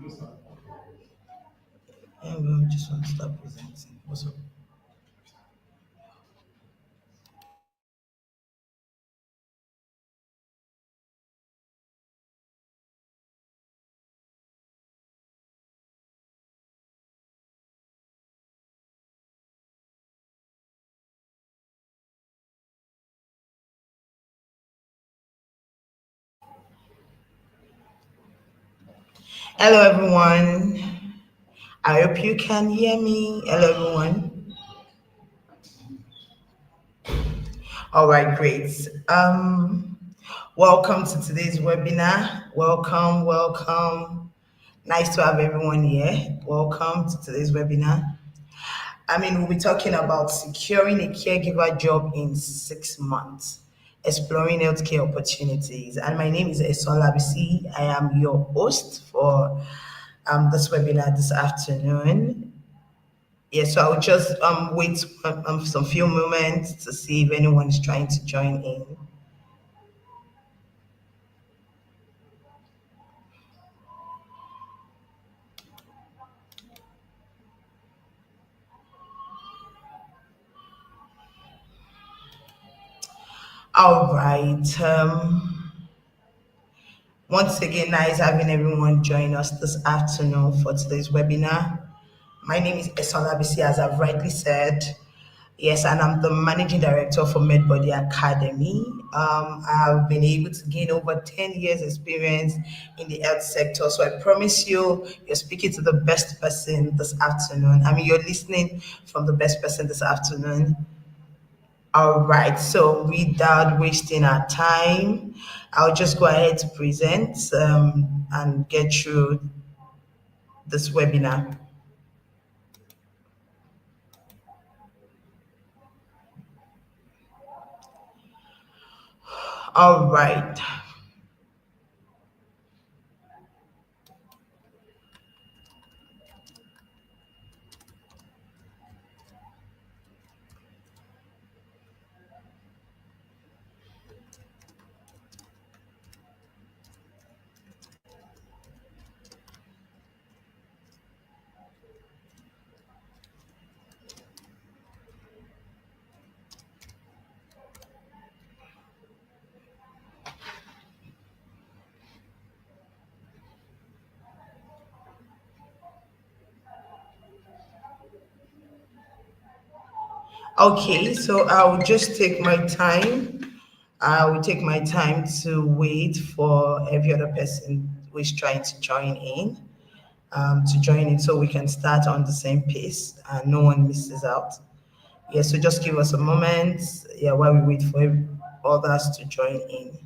We just want to start presenting. What's up? Hello, everyone. I hope you can hear me. Hello, everyone. All right, great. Welcome to today's webinar. Welcome, welcome. Nice to have everyone here. Welcome to today's webinar. We'll be talking about securing a caregiver job in 6 months, exploring healthcare opportunities. And my name is Esola Bisi. I am your host for this webinar this afternoon. Yeah, so I'll just wait some few moments to see if anyone is trying to join in. All right. Once again, nice having everyone join us this afternoon for today's webinar. My name is Esola Bisi, as I've rightly said. Yes, and I'm the managing director for MedBody Academy. I've been able to gain over 10 years experience in the health sector. So I promise you're speaking to the best person this afternoon. You're listening from the best person this afternoon. All right, so without wasting our time, I'll just go ahead to present and get through this webinar. All right. Okay, so I'll just take my time. I will take my time to wait for every other person who is trying to join in so we can start on the same pace and no one misses out. Yeah, so just give us a moment, yeah, while we wait for others to join in.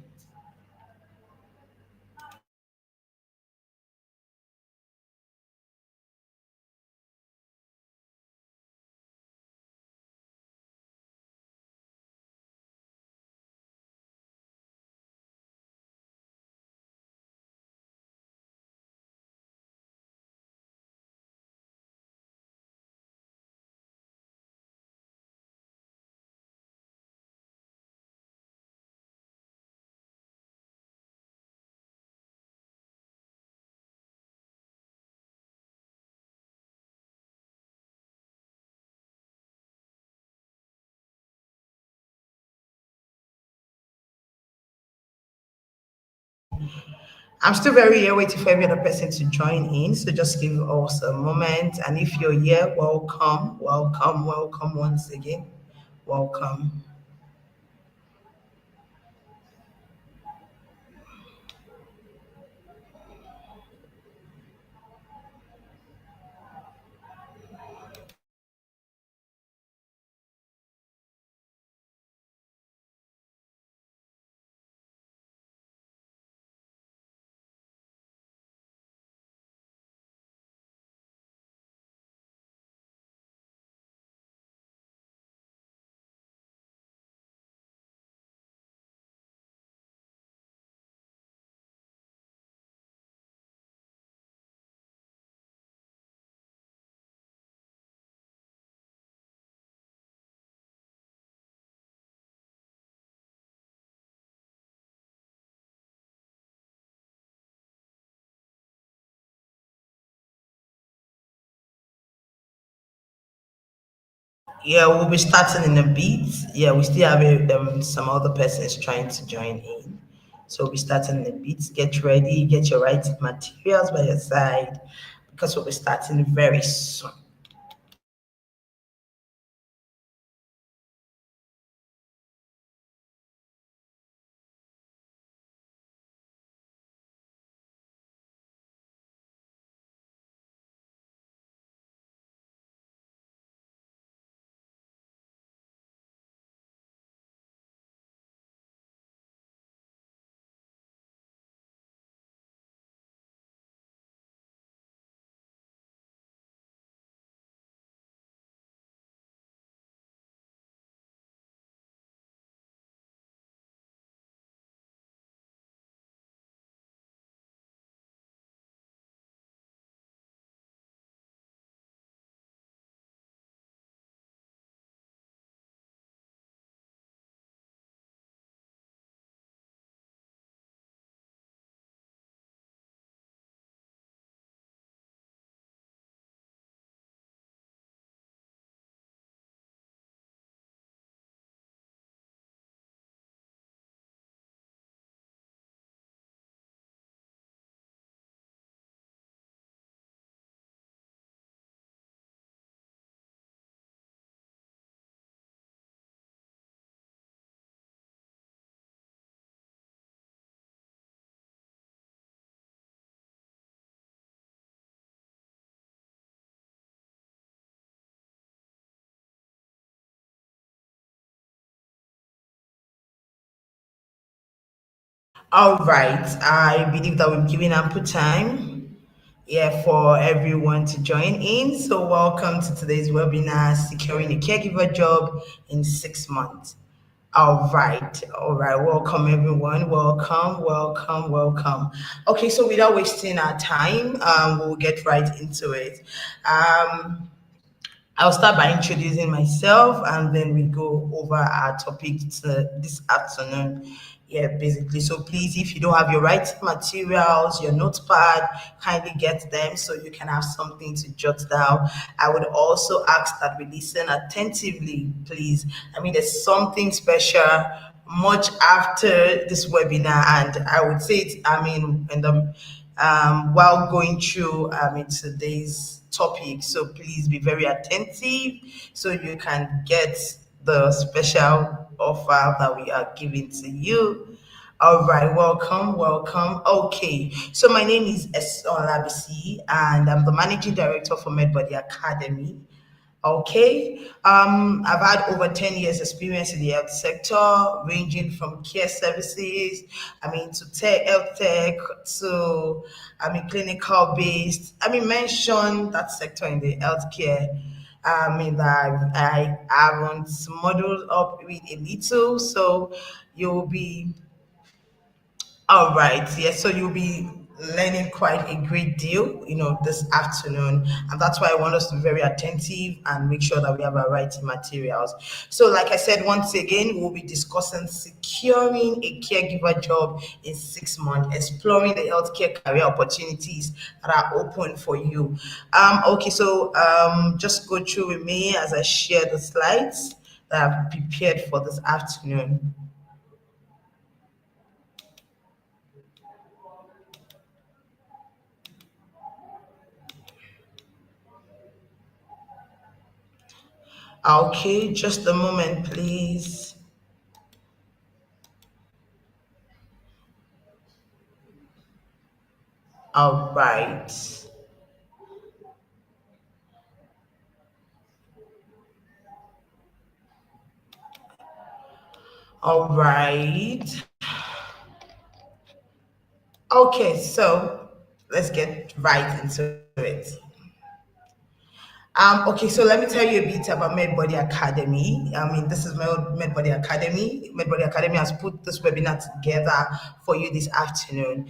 I'm still very here waiting for every other person to join in. So just give us a moment. And if you're here, welcome, welcome, welcome once again. Welcome. Yeah, we'll be starting in a bit. Yeah, we still have some other persons trying to join in. So we'll be starting in a bit. Get ready, get your writing materials by your side because we'll be starting very soon. All right. I believe that we've given ample time, yeah, for everyone to join in. So welcome to today's webinar, Securing a Caregiver Job in 6 months. All right, all right. Welcome, everyone. Welcome, welcome, welcome. Okay, so without wasting our time, we'll get right into it. Um, I'll start by introducing myself and then we go over our topic this afternoon. Yeah, basically. So please, if you don't have your writing materials, your notepad, kindly get them so you can have something to jot down. I would also ask that we listen attentively, please. I mean, there's something special much after this webinar, and I would say it, I mean, in the while going through today's topic. So please be very attentive so you can get the special offer that we are giving to you. All right, welcome, welcome. Okay, so my name is Olabisi, and I'm the managing director for MedBody Academy. Okay. I've had over 10 years experience in the health sector, ranging from care services, to health tech, to, clinical based. Mention that sector in the healthcare. That I haven't modeled up with a little, so you'll be all right. Yes. So you'll be learning quite a great deal, this afternoon. And that's why I want us to be very attentive and make sure that we have our writing materials. So, like I said, once again, we'll be discussing securing a caregiver job in 6 months, exploring the healthcare career opportunities that are open for you. Okay. So, just go through with me as I share the slides that I've prepared for this afternoon. Okay, just a moment, please. All right. All right. Okay, so let's get right into it. Okay, so let me tell you a bit about MedBody Academy. This is my MedBody Academy. MedBody Academy has put this webinar together for you this afternoon.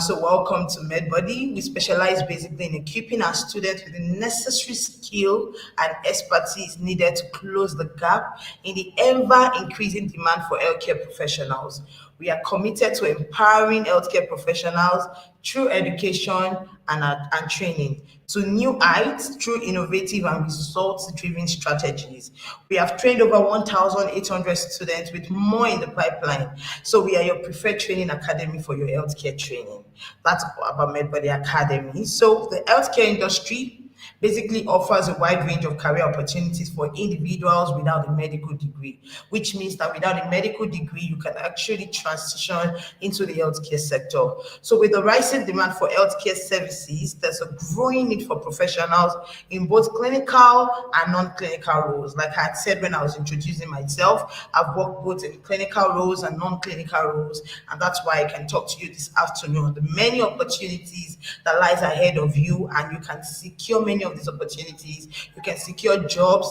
So welcome to MedBody. We specialize basically in equipping our students with the necessary skill and expertise needed to close the gap in the ever increasing demand for healthcare professionals. We are committed to empowering healthcare professionals through education and training to new heights through innovative and results-driven strategies. We have trained over 1,800 students with more in the pipeline. So we are your preferred training academy for your healthcare training. That's about MedBody Academy. So the healthcare industry basically offers a wide range of career opportunities for individuals without a medical degree, which means that without a medical degree, you can actually transition into the healthcare sector. So, with the rising demand for healthcare services, there's a growing need for professionals in both clinical and non clinical roles. Like I had said when I was introducing myself, I've worked both in clinical roles and non clinical roles, and that's why I can talk to you this afternoon. The many opportunities that lies ahead of you, and you can secure many of these opportunities. You can secure jobs,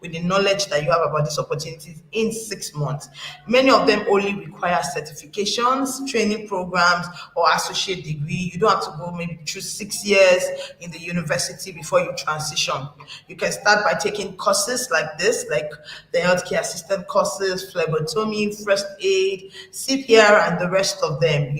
with the knowledge that you have about these opportunities in 6 months. Many of them only require certifications, training programs, or associate degree. You don't have to go maybe through 6 years in the university before you transition. You can start by taking courses like this, like the healthcare assistant courses, phlebotomy, first aid, CPR, and the rest of them.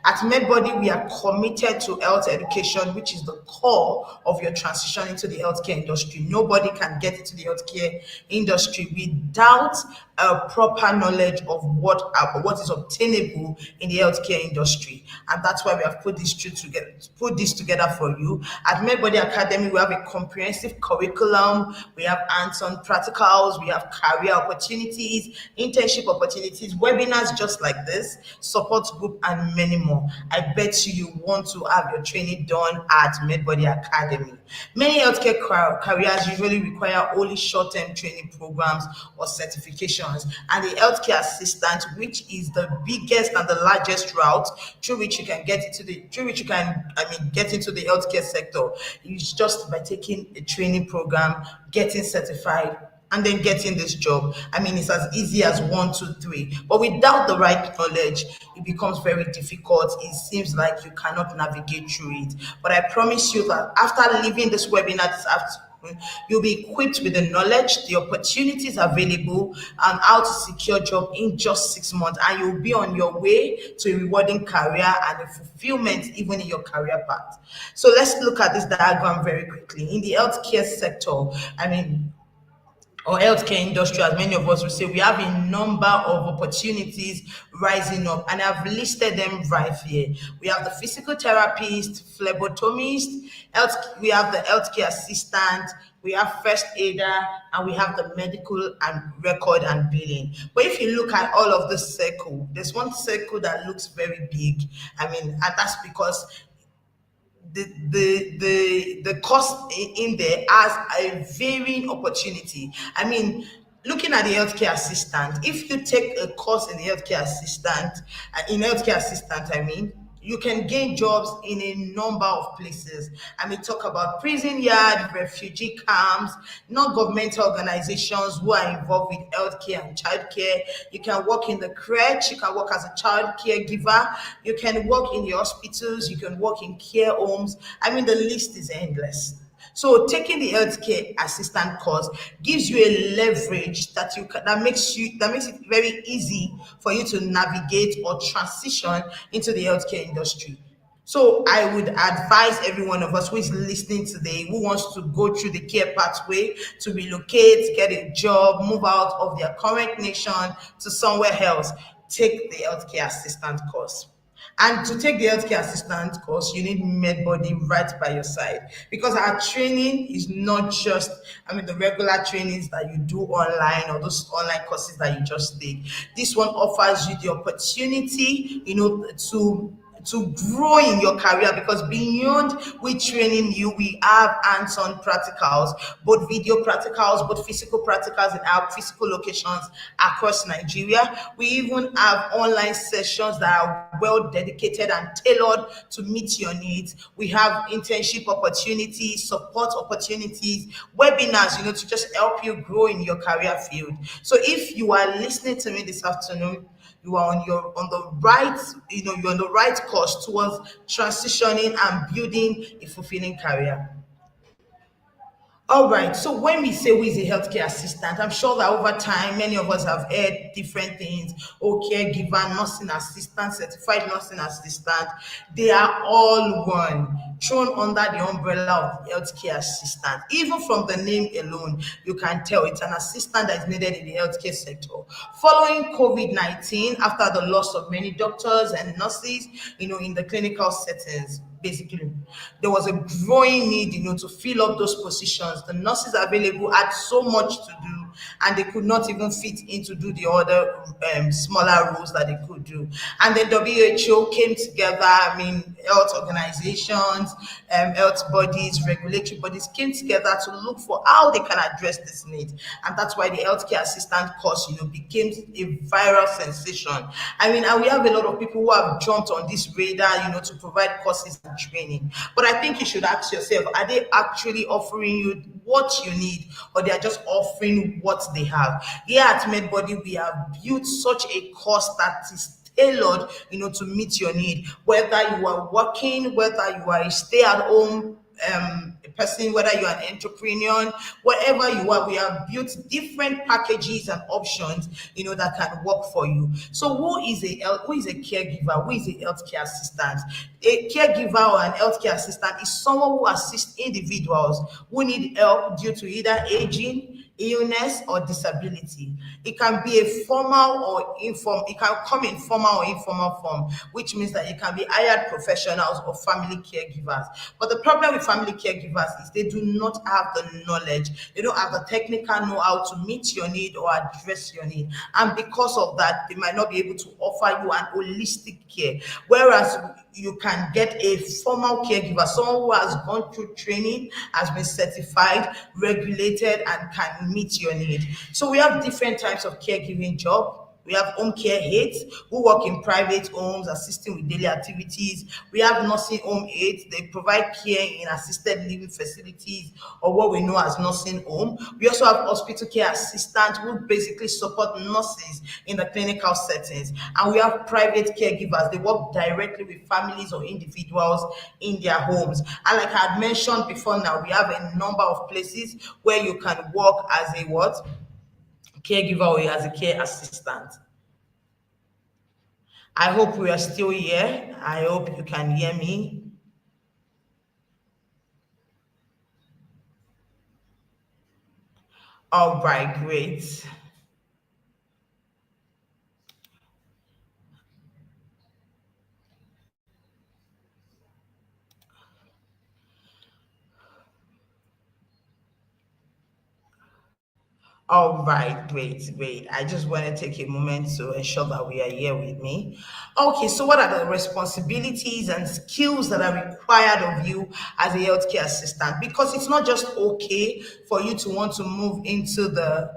At MedBody, we are committed to health education, which is the core of your transition into the healthcare industry. Nobody can get into the healthcare industry without a proper knowledge of what is obtainable in the healthcare industry, and that's why we have put this together for you. At MedBody Academy, we have a comprehensive curriculum. We have hands-on practicals. We have career opportunities, internship opportunities, webinars just like this, support group, and many more. I bet you want to have your training done at MedBody Academy. Many healthcare careers usually require only short-term training programs or certifications, and the healthcare assistant, which is the biggest and the largest route through which you can get into the healthcare sector, is just by taking a training program, getting certified, and then getting this job. It's as easy as one, two, three. But without the right knowledge, it becomes very difficult. It seems like you cannot navigate through it. But I promise you that after leaving this webinar this afternoon, you'll be equipped with the knowledge, the opportunities available, and how to secure job in just 6 months. And you'll be on your way to a rewarding career and a fulfillment even in your career path. So let's look at this diagram very quickly. In the healthcare sector, or healthcare industry, as many of us will say, we have a number of opportunities rising up, and I've listed them right here. We have the physical therapist, phlebotomist, we have the healthcare assistant, we have first aider, and we have the medical and record and billing. But if you look at all of this circle, there's one circle that looks very big. And that's because the cost in there has a varying opportunity. Looking at the healthcare assistant, if you take a course in the healthcare assistant, you can gain jobs in a number of places. Talk about prison yard, refugee camps, non-governmental organizations who are involved with healthcare and childcare. You can work in the crèche, you can work as a child caregiver, you can work in the hospitals, you can work in care homes. The list is endless. So taking the healthcare assistant course gives you a leverage that makes it very easy for you to navigate or transition into the healthcare industry. So I would advise every one of us who is listening today, who wants to go through the care pathway, to relocate, get a job, move out of their current nation to somewhere else, take the healthcare assistant course. And to take the healthcare assistant course, you need MedBody right by your side, because our training is not just, the regular trainings that you do online or those online courses that you just take. This one offers you the opportunity, to grow in your career, because beyond we training you, we have hands-on practicals, both video practicals, both physical practicals in our physical locations across Nigeria. We even have online sessions that are well dedicated and tailored to meet your needs. We have internship opportunities, support opportunities, webinars, to just help you grow in your career field. So if you are listening to me this afternoon, you are on the right, you're on the right course towards transitioning and building a fulfilling career. All right. So when we say who is a healthcare assistant, I'm sure that over time many of us have heard different things. Oh, caregiver, nursing assistant, certified nursing assistant. They are all one, thrown under the umbrella of healthcare assistant. Even from the name alone, you can tell it's an assistant that is needed in the healthcare sector. Following COVID-19, after the loss of many doctors and nurses, in the clinical settings, basically there was a growing need, to fill up those positions. The nurses available had so much to do, and they could not even fit in to do the other smaller roles that they could do. And then WHO came together. I mean, health organizations, health bodies, regulatory bodies came together to look for how they can address this need. And that's why the healthcare assistant course, became a viral sensation. I mean, and we have a lot of people who have jumped on this radar, to provide courses and training. But I think you should ask yourself, are they actually offering you what you need, or they are just offering what they have? Here at MedBody, we have built such a course that is tailored, to meet your need. Whether you are working, whether you are a stay-at-home person, whether you're an entrepreneur, whatever you are, we have built different packages and options, that can work for you. So who is a caregiver? Who is a healthcare assistant? A caregiver or an healthcare assistant is someone who assists individuals who need help due to either aging, illness, or disability. It can be a formal or informal, it can come in formal or informal form, which means that it can be hired professionals or family caregivers. But the problem with family caregivers is they do not have the knowledge, they don't have the technical know-how to meet your need or address your need. And because of that, they might not be able to offer you an holistic care. Whereas you can get a formal caregiver, someone who has gone through training, has been certified, regulated, and can meet your need. So we have different types of caregiving job. We have home care aides who work in private homes, assisting with daily activities. We have nursing home aides. They provide care in assisted living facilities, or what we know as nursing home. We also have hospital care assistants who basically support nurses in the clinical settings. And we have private caregivers. They work directly with families or individuals in their homes. And like I had mentioned before, now we have a number of places where you can work as a what? Caregiver or as a care assistant. I hope we are still here. I hope you can hear me. All right, great. All right, great, great. I just want to take a moment to ensure that we are here with me. Okay, so what are the responsibilities and skills that are required of you as a healthcare assistant? Because it's not just okay for you to want to move into the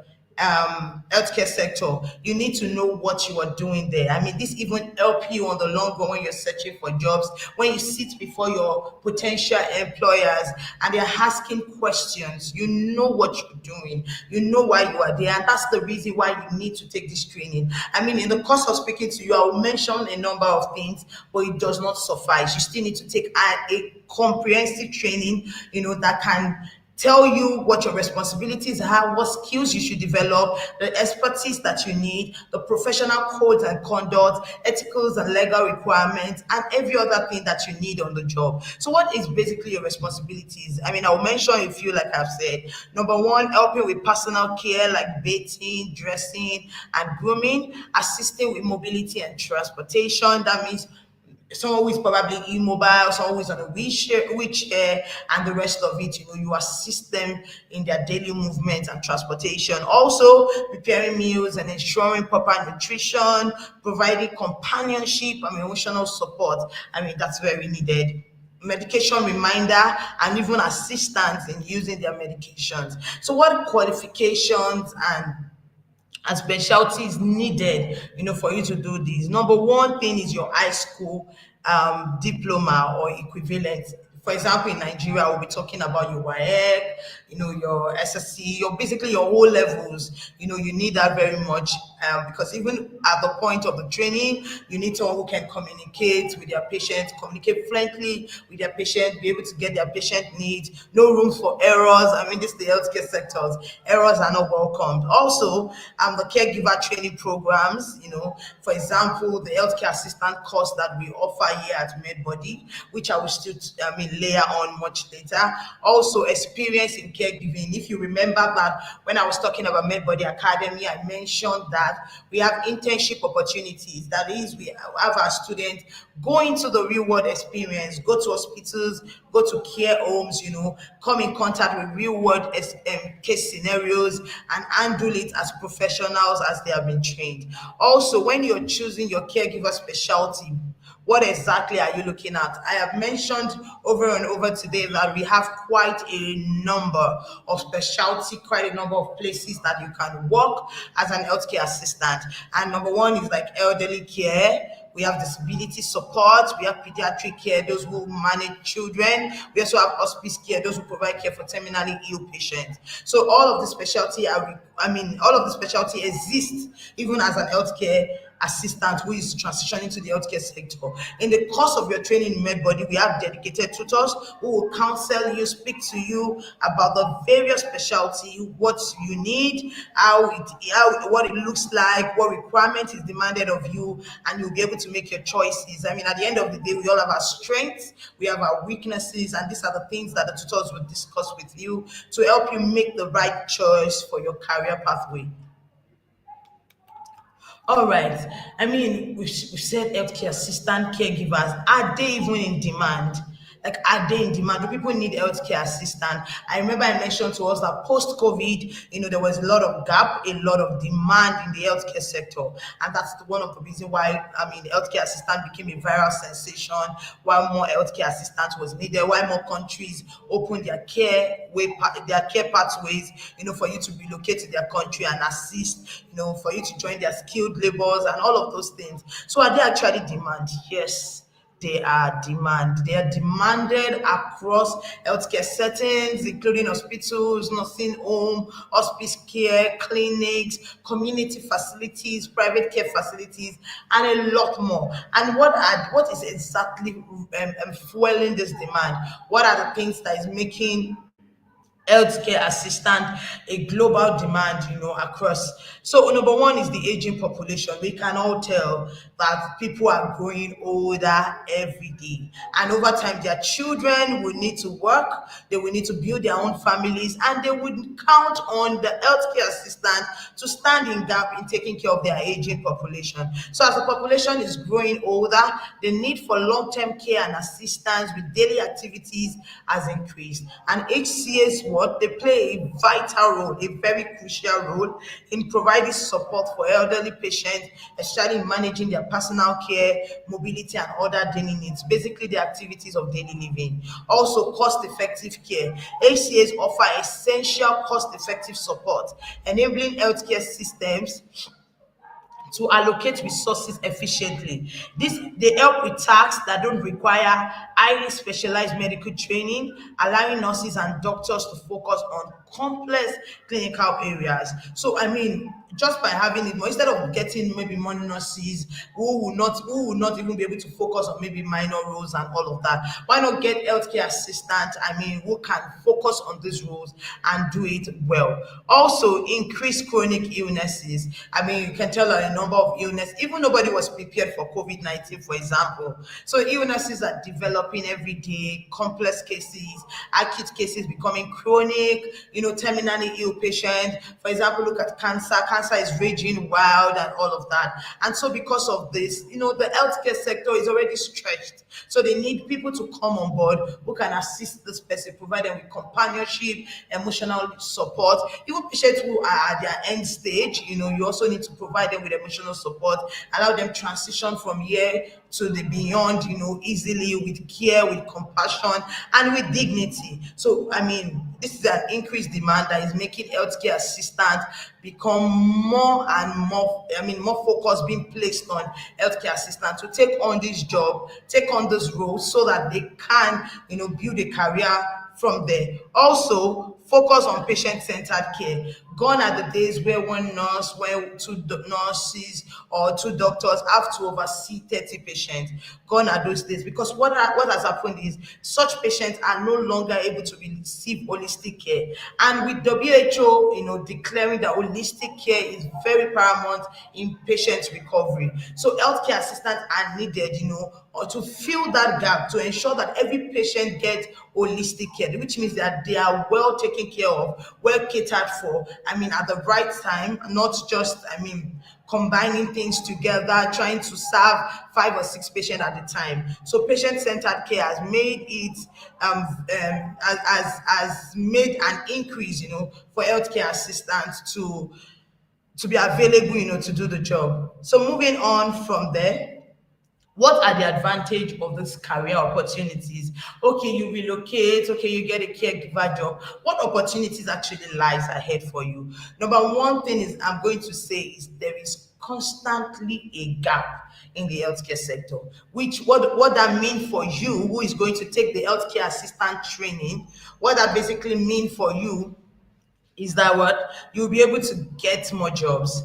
healthcare sector. You need to know what you are doing there. I mean, this even help you on the long run when you're searching for jobs, when you sit before your potential employers and they're asking questions. You know what you're doing, you know why you are there, and that's the reason why you need to take this training. I mean, in the course of speaking to you, I will mention a number of things, but it does not suffice. You still need to take a comprehensive training, that can tell you what your responsibilities are, what skills you should develop, the expertise that you need, the professional codes and conduct, ethicals and legal requirements, and every other thing that you need on the job. So what is basically your responsibilities? I mean, I'll mention a few like I've said. Number one, helping with personal care like bathing, dressing, and grooming, assisting with mobility and transportation. That means someone who is probably immobile, someone who is on a wheelchair, and the rest of it, you assist them in their daily movement and transportation. Also, preparing meals and ensuring proper nutrition, providing companionship and emotional support. I mean, that's very needed. Medication reminder and even assistance in using their medications. So, what qualifications and specialties needed, for you to do this? Number one thing is your high school diploma or equivalent. For example, in Nigeria, we'll be talking about your WAEC, your SSC, your basically your O levels. You need that very much. because even at the point of the training, you need someone who can communicate with their patient, communicate frankly with their patient, be able to get their patient needs, no room for errors. I mean, this is the healthcare sectors. Errors are not welcomed. Also, the caregiver training programs, for example, the healthcare assistant course that we offer here at MedBody, which I will still, layer on much later. Also, experience in caregiving. If you remember that when I was talking about MedBody Academy, I mentioned that we have internship opportunities. That is, we have our students go into the real world experience, go to hospitals, go to care homes, come in contact with real world case scenarios and handle it as professionals as they have been trained. Also, when you're choosing your caregiver specialty, what exactly are you looking at? I have mentioned over and over today that we have quite a number of specialty, quite a number of places that you can work as an healthcare assistant. And number one is like elderly care. We have disability support, we have pediatric care, those who manage children. We also have hospice care, those who provide care for terminally ill patients. So all of the specialty all of the specialty exists even as an healthcare assistant who is transitioning to the healthcare sector. In the course of your training in MedBody, we have dedicated tutors who will counsel you, speak to you about the various specialty, what you need, what it looks like, what requirement is demanded of you, and you'll be able to make your choices. I mean, at the end of the day, we all have our strengths, we have our weaknesses, and these are the things that the tutors will discuss with you to help you make the right choice for your career pathway. All right. I mean, we said healthcare assistant caregivers. Are they even in demand? Like, are they in demand? Do people need healthcare assistant? I remember I mentioned to us that post COVID, there was a lot of gap, a lot of demand in the healthcare sector, and that's one of the reasons why healthcare assistant became a viral sensation. Why more healthcare assistance was needed? Why more countries opened their care pathways, for you to relocate to their country and assist, for you to join their skilled labors and all of those things. So are they actually demand? Yes, they are demand. They are demanded across healthcare settings, including hospitals, nursing home, hospice care, clinics, community facilities, private care facilities, and a lot more. And what is exactly fueling this demand? What are the things that is making healthcare assistant a global demand, across? So number one is the aging population. We can all tell that people are growing older every day, and over time their children will need to work, they will need to build their own families, and they would count on the healthcare assistant to stand in gap in taking care of their aging population. So as the population is growing older, the need for long-term care and assistance with daily activities has increased, and HCA's what they play a vital role, a very crucial role in providing support for elderly patients, especially in managing their personal care, mobility, and other daily needs, basically the activities of daily living. Also, cost-effective care. HCAs offer essential cost-effective support, enabling healthcare systems to allocate resources efficiently. They help with tasks that don't require highly specialized medical training, allowing nurses and doctors to focus on complex clinical areas. So just by having it more, instead of getting maybe more nurses who will not even be able to focus on maybe minor roles and all of that, why not get healthcare assistants, who can focus on these roles and do it well? Also, increase chronic illnesses. You can tell a number of illness, even nobody was prepared for COVID-19, for example. So illnesses are developing every day, complex cases, acute cases becoming chronic, terminally ill patient. For example, look at cancer. Cancer is raging wild and all of that. And so because of this, the healthcare sector is already stretched. So they need people to come on board who can assist this person, provide them with companionship, emotional support. Even patients who are at their end stage, you also need to provide them with emotional support, allow them transition from here to the beyond, easily, with care, with compassion, and with dignity. So, this is an increased demand that is making healthcare assistants become more and more, more focus being placed on healthcare assistants to take on this job, take on this role so that they can, build a career from there. Also, focus on patient-centered care. Gone are the days where one nurse, where nurses or two doctors have to oversee 30 patients. Gone are those days, because what has happened is such patients are no longer able to receive holistic care. And with WHO, declaring that holistic care is very paramount in patient recovery. So healthcare assistants are needed, or to fill that gap, to ensure that every patient gets holistic care, which means that they are well taken care of, well catered for, at the right time, not just, combining things together, trying to serve 5 or 6 patients at a time. So patient-centered care has made it has made an increase, for healthcare assistants to be available, to do the job. So moving on from there, what are the advantage of these career opportunities? Okay, you relocate, okay, you get a caregiver job. What opportunities actually lies ahead for you? Number one thing is I'm going to say is there is constantly a gap in the healthcare sector. Which what that mean for you who is going to take the healthcare assistant training, what that basically mean for you is that what you'll be able to get more jobs.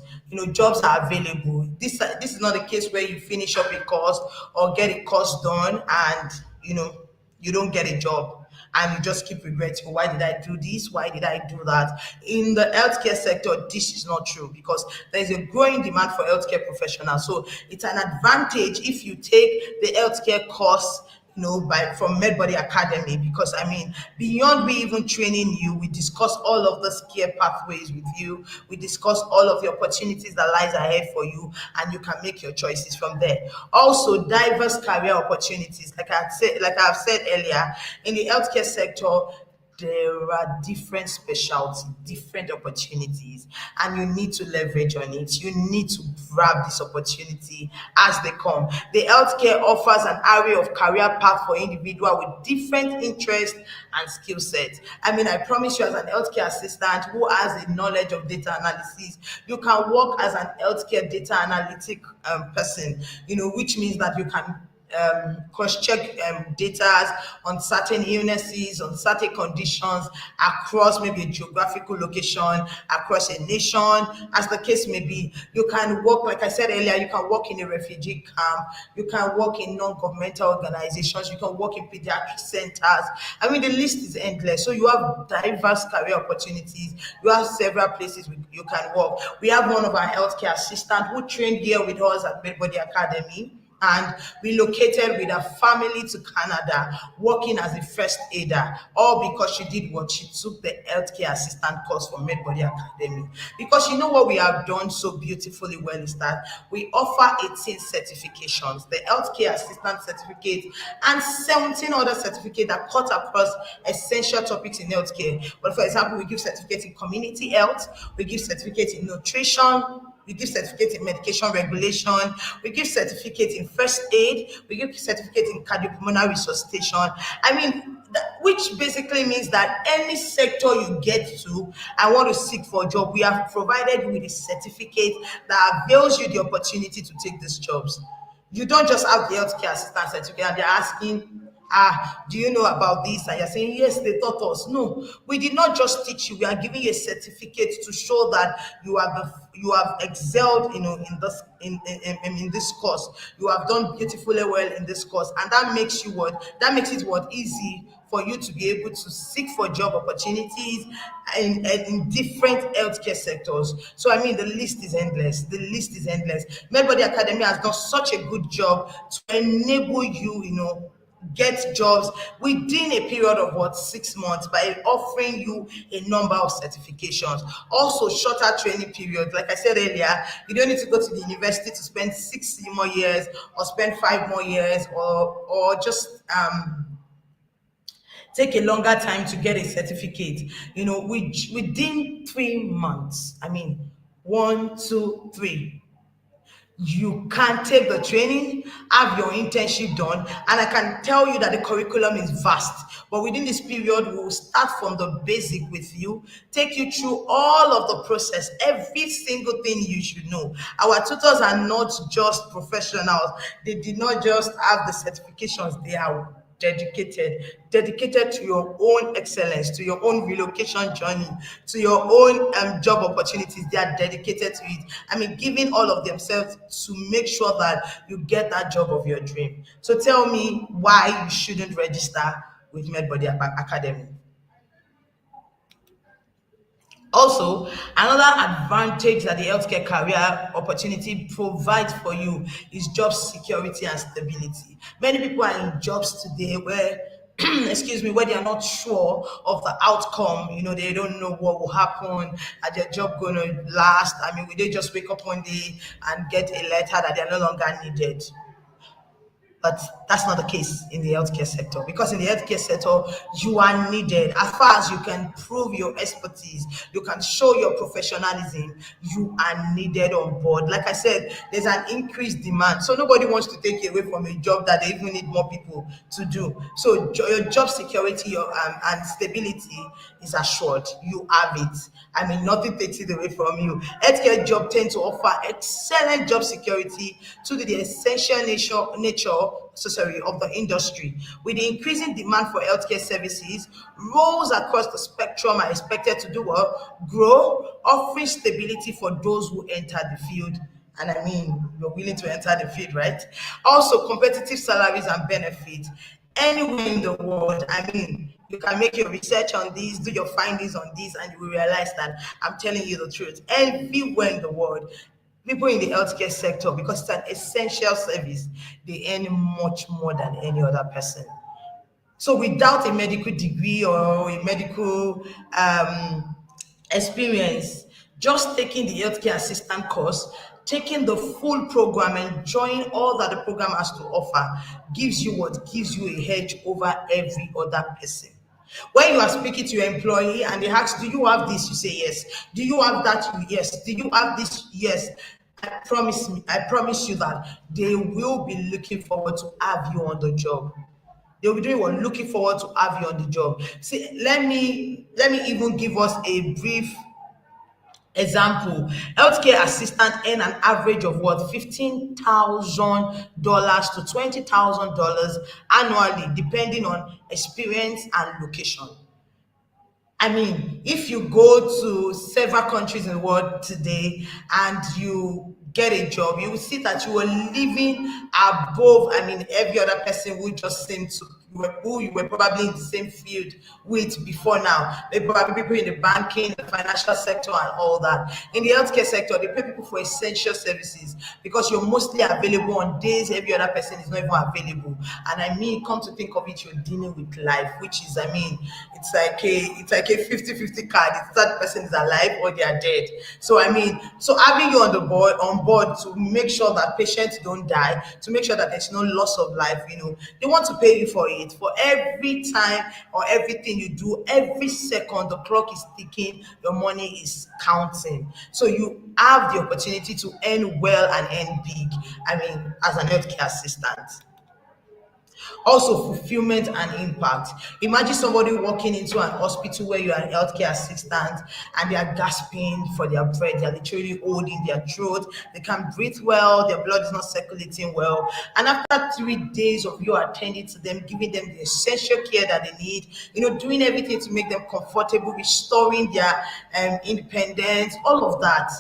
Jobs are available. This is not a case where you finish up a course or get a course done and you don't get a job and you just keep regretting, why did I do this, why did I do that? In the healthcare sector, this is not true, because there is a growing demand for healthcare professionals. So it's an advantage if you take the healthcare course, from MedBody Academy, because beyond we even training you, we discuss all of the care pathways with you. We discuss all of the opportunities that lies ahead for you, and you can make your choices from there. Also, diverse career opportunities, like I've said earlier, in the healthcare sector, there are different specialties, different opportunities, and you need to leverage on it. You need to grab this opportunity as they come. The healthcare offers an array of career paths for individuals with different interests and skill sets. I promise you, as an healthcare assistant who has a knowledge of data analysis, you can work as an healthcare data analytic person, which means that you can cross-check data on certain illnesses, on certain conditions across maybe a geographical location, across a nation, as the case may be. You can work, like I said earlier, you can work in a refugee camp, you can work in non-governmental organizations, you can work in pediatric centers. The list is endless. So you have diverse career opportunities. You have several places you can work. We have one of our healthcare assistants who trained here with us at MedBody Academy and relocated with her family to Canada, working as a first aider, all because she did what? She took the healthcare assistant course from MedBody Academy. Because what we have done so beautifully well is that we offer 18 certifications, the healthcare assistant certificate and 17 other certificates that cut across essential topics in healthcare. But for example, we give certificates in community health, we give certificates in nutrition, we give certificate in medication regulation, we give certificate in first aid, we give certificate in cardiopulmonary resuscitation. Which basically means that any sector you get to and want to seek for a job, we have provided you with a certificate that avails you the opportunity to take these jobs. You don't just have the healthcare assistant certificate and they're asking, do you know about this? And you're saying, yes, they taught us. No, we did not just teach you. We are giving you a certificate to show that you have excelled, in this course. You have done beautifully well in this course, and that makes it easy for you to be able to seek for job opportunities in different healthcare sectors. So the list is endless. The list is endless. MedBody Academy has done such a good job to enable you, get jobs within a period of 6 months by offering you a number of certifications. Also, shorter training periods. Like I said earlier, you don't need to go to the university to spend 6 more years or spend 5 more years or just take a longer time to get a certificate. Within 3 months. 1, 2, 3. You can take the training, have your internship done, and I can tell you that the curriculum is vast. But within this period, we will start from the basic with you, take you through all of the process, every single thing you should know. Our tutors are not just professionals. They did not just have the certifications. They are dedicated to your own excellence, to your own relocation journey, to your own job opportunities. They are dedicated to it. I mean, giving all of themselves to make sure that you get that job of your dream. So tell me why you shouldn't register with MedBody Academy. Also, another advantage that the healthcare career opportunity provides for you is job security and stability. Many people are in jobs today where, excuse me, where they are not sure of the outcome. You know, they don't know what will happen. Are their job going to last? I mean, will they just wake up one day and get a letter that they are no longer needed? But that's not the case in the healthcare sector, because in the healthcare sector, you are needed. As far as you can prove your expertise, you can show your professionalism, you are needed on board. Like I said, there's an increased demand. So nobody wants to take away from a job that they even need more people to do. So your job security and stability is assured. You have it. I mean, nothing takes it away from you. Healthcare job tend to offer excellent job security to the essential nature of the industry. With the increasing demand for healthcare services, roles across the spectrum are expected to do well, grow, offering stability for those who enter the field. And I mean, you're willing to enter the field, right? Also, competitive salaries and benefits anywhere in the world. I mean, you can make your research on this, do your findings on this, and you will realize that I'm telling you the truth. Everywhere in the world, people in the healthcare sector, because it's an essential service, they earn much more than any other person. So without a medical degree or a medical experience, just taking the healthcare assistant course, taking the full program, enjoying all that the program has to offer, gives you what? Gives you a edge over every other person. When you are speaking to your employee and they ask, do you have this? You say yes. Do you have that? Yes. Do you have this? Yes. I promise you that they will be looking forward to have you on the job. They'll be doing what? Looking forward to have you on the job. See, let me even give us a brief example. Healthcare assistant earn an average of what? $15,000 to $20,000 annually, depending on experience and location. I mean, if you go to several countries in the world today and you get a job, you will see that you are living above, I mean, every other person who just seemed to, who you were probably in the same field with before now. Maybe probably people in the banking, the financial sector, and all that. In the healthcare sector, they pay people for essential services because you're mostly available on days every other person is not even available. And I mean, come to think of it, you're dealing with life, which is, I mean, it's like a 50-50 card. It's that person is alive or they are dead. So I mean, so having you on board to make sure that patients don't die, to make sure that there's no loss of life, you know, they want to pay you for it. For every time or everything you do, every second the clock is ticking, your money is counting. So you have the opportunity to earn well and earn big. I mean, as an healthcare assistant. Also, fulfillment and impact. Imagine somebody walking into an hospital where you are an healthcare assistant and they are gasping for their breath. They are literally holding their throat. They can't breathe well. Their blood is not circulating well. And after 3 days of you attending to them, giving them the essential care that they need, you know, doing everything to make them comfortable, restoring their independence, all of that.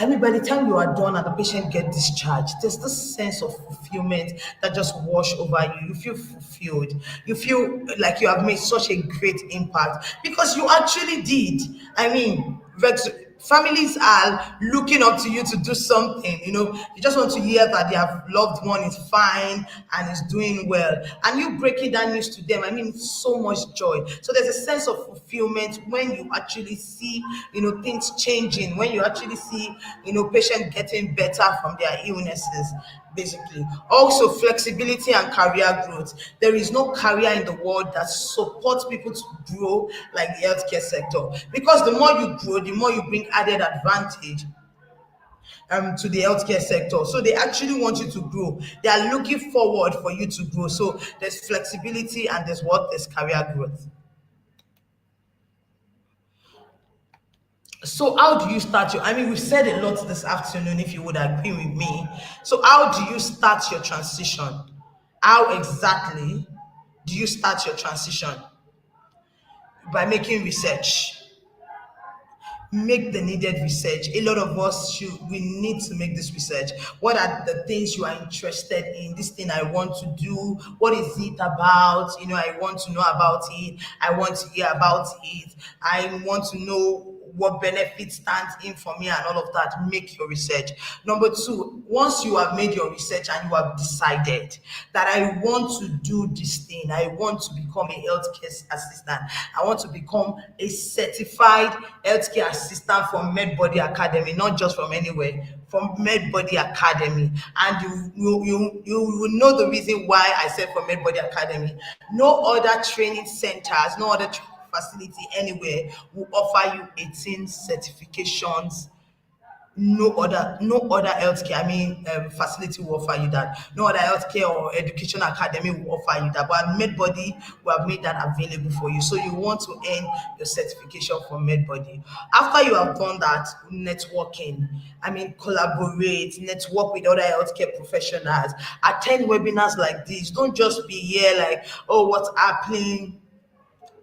I mean, by the time you are done and the patient get discharged, there's this sense of fulfillment that just wash over you. You feel fulfilled. You feel like you have made such a great impact because you actually did. I mean, families are looking up to you to do something. You know, you just want to hear that their loved one is fine and is doing well, and you breaking that news to them. I mean, so much joy. So there's a sense of fulfillment when you actually see, you know, things changing, when you actually see, you know, patients getting better from their illnesses, basically. Also, flexibility and career growth. There is no career in the world that supports people to grow like the healthcare sector, because the more you grow, the more you bring added advantage to the healthcare sector. So they actually want you to grow. They are looking forward for you to grow. So there's flexibility and there's career growth. So how do you start your, I mean, we've said a lot this afternoon, if you would agree with me. So how do you start your transition? How exactly do you start your transition? By making research. Make the needed research. A lot of us should, we need to make this research. What are the things you are interested in? This thing I want to do, what is it about? I want to know about it. I want to hear about it. I want to know what benefit stands in for me and all of that. Make your research. Number two, once you have made your research and you have decided that I want to do this thing, I want to become a healthcare assistant, I want to become a certified healthcare assistant from MedBody Academy, not just from anywhere, from MedBody Academy. And you will know the reason why I said from MedBody Academy. No other training centers, no other facility anywhere will offer you 18 certifications. No other healthcare, facility will offer you that. No other healthcare or education academy will offer you that. But MedBody will have made that available for you. So you want to earn your certification from MedBody. After you have done that, networking. Collaborate, network with other healthcare professionals, attend webinars like this. Don't just be here like, oh, what's happening?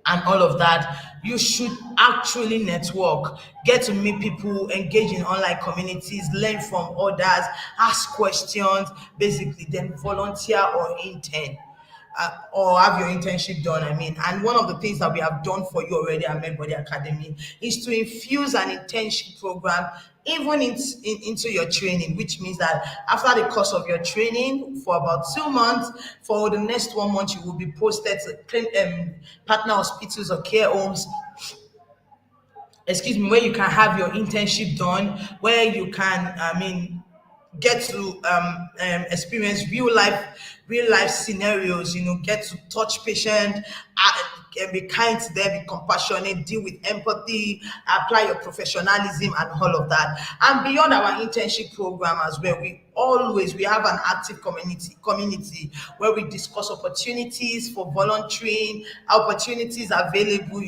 And all of that. You should actually network, get to meet people, engage in online communities, learn from others, ask questions, basically, then volunteer or intern. Or have your internship done. And one of the things that we have done for you already at MedBody Academy is to infuse an internship program even into your training, which means that after the course of your training for about 2 months, for the next 1 month, you will be posted to partner hospitals or care homes, where you can have your internship done, where you can, get to experience real life scenarios, get to touch patient, and be kind to them, be compassionate, deal with empathy, apply your professionalism and all of that. And beyond our internship program as well, we have an active community where we discuss opportunities for volunteering, opportunities available,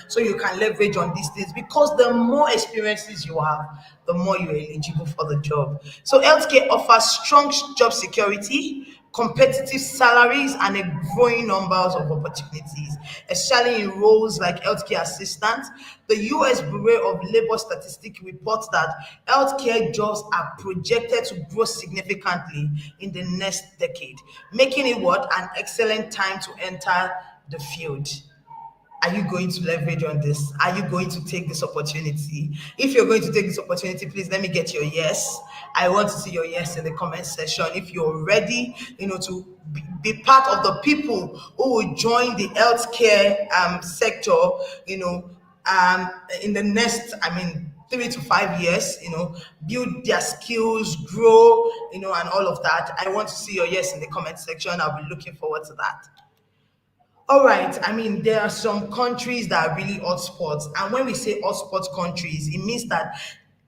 so you can leverage on these things, because the more experiences you have, the more you're eligible for the job. So healthcare offers strong job security, competitive salaries, and a growing numbers of opportunities, especially in roles like healthcare assistants. The US Bureau of Labor Statistics reports that healthcare jobs are projected to grow significantly in the next decade, making it an excellent time to enter the field. Are you going to leverage on this? Are you going to take this opportunity? If you're going to take this opportunity, please let me get your yes. I want to see your yes in the comment section. If you're ready, to be part of the people who will join the healthcare sector, in the next, 3 to 5 years, build their skills, grow, and all of that. I want to see your yes in the comment section. I'll be looking forward to that. All right. There are some countries that are really hotspots. And when we say hotspot countries, it means that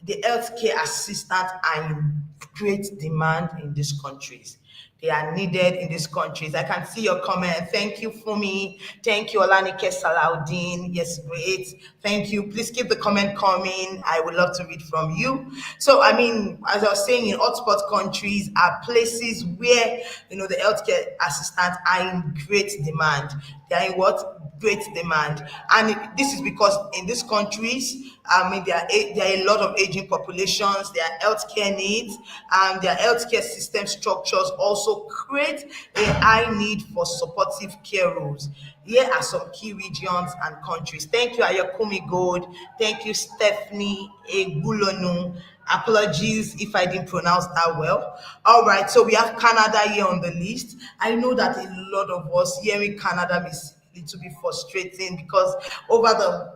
the healthcare assistants are in great demand in these countries. They are needed in these countries. I can see your comment. Thank you, Fumi. Thank you, Olanike Salaudin. Yes, great. Thank you. Please keep the comment coming. I would love to read from you. So, as I was saying, in hotspot countries are places where, the healthcare assistants are in great demand. They are in what? Great demand. And this is because in these countries, there are a lot of aging populations, there are healthcare needs, and their healthcare system structures also create a high need for supportive care roles. Here are some key regions and countries. Thank you, Ayakumi Gold. Thank you, Stephanie Egulonu. Apologies if I didn't pronounce that well. All right, so we have Canada here on the list. I know that a lot of us hearing Canada is a little bit frustrating, because over the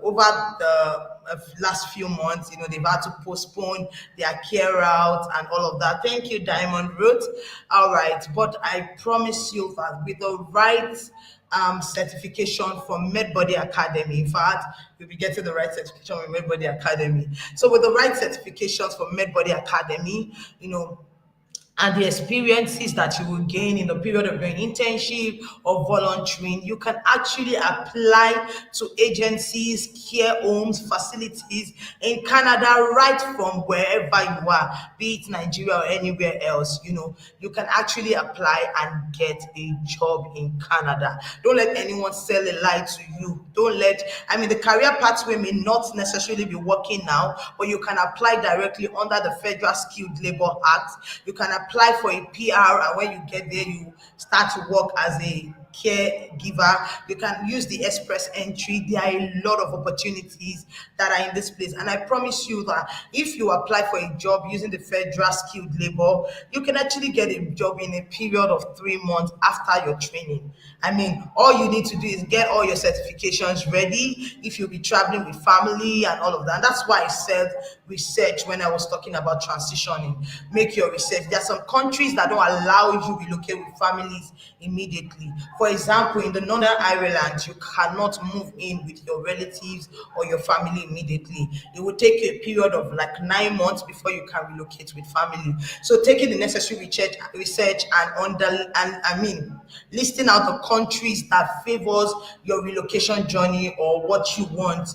last few months, they've had to postpone their care route and all of that. Thank you, Diamond Root. All right, but I promise you that with the right certification from MedBody Academy. In fact, you'll be getting the right certification from MedBody Academy. So with the right certifications from MedBody Academy, and the experiences that you will gain in the period of your internship or volunteering, you can actually apply to agencies, care homes, facilities in Canada right from wherever you are, be it Nigeria or anywhere else. You can actually apply and get a job in Canada. Don't let anyone sell a lie to you. I mean, the career pathway may not necessarily be working now, but you can apply directly under the Federal Skilled Labor Act. You can apply for a PR, and when you get there, you start to work as a caregiver. You can use the express entry. There are a lot of opportunities that are in this place, and I promise you that if you apply for a job using the Federal Skilled Labor, you can actually get a job in a period of 3 months after your training. I mean, all you need to do is get all your certifications ready if you'll be traveling with family and all of that. And that's why I said research when I was talking about transitioning. Make your research. There are some countries that don't allow you to relocate with families immediately. For example, in the Northern Ireland, you cannot move in with your relatives or your family immediately. It will take you a period of like 9 months before you can relocate with family. So taking the necessary research and listing out the countries that favors your relocation journey or what you want,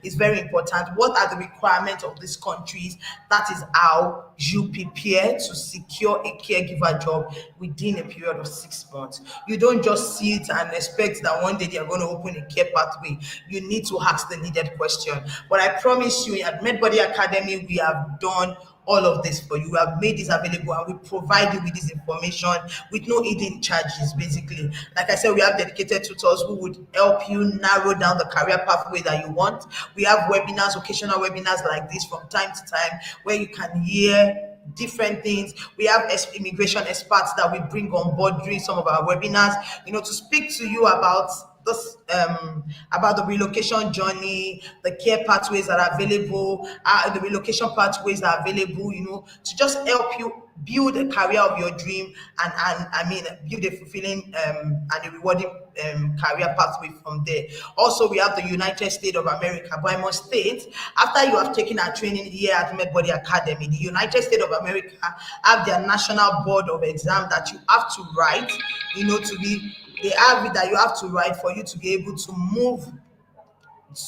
is very important. What are the requirements of these countries? That is how you prepare to secure a caregiver job within a period of 6 months. You don't just sit and expect that one day they are going to open a care pathway. You need to ask the needed question. But I promise you, at MedBody Academy, we have done all of this for you. We have made this available, and we provide you with this information with no hidden charges. Basically, like I said, we have dedicated tutors who would help you narrow down the career pathway that you want. We have webinars, occasional webinars like this from time to time, where you can hear different things. We have immigration experts that we bring on board during some of our webinars, to speak to you about this about the relocation journey, the care pathways that are available, the relocation pathways that are available, to just help you build a career of your dream, and I mean, build a fulfilling and a rewarding career pathway from there. Also, we have the United States of America, but I must state, after you have taken our training here at MedBody Academy, the United States of America have their national board of exam that you have to write, to be they have it that you have to write for you to be able to move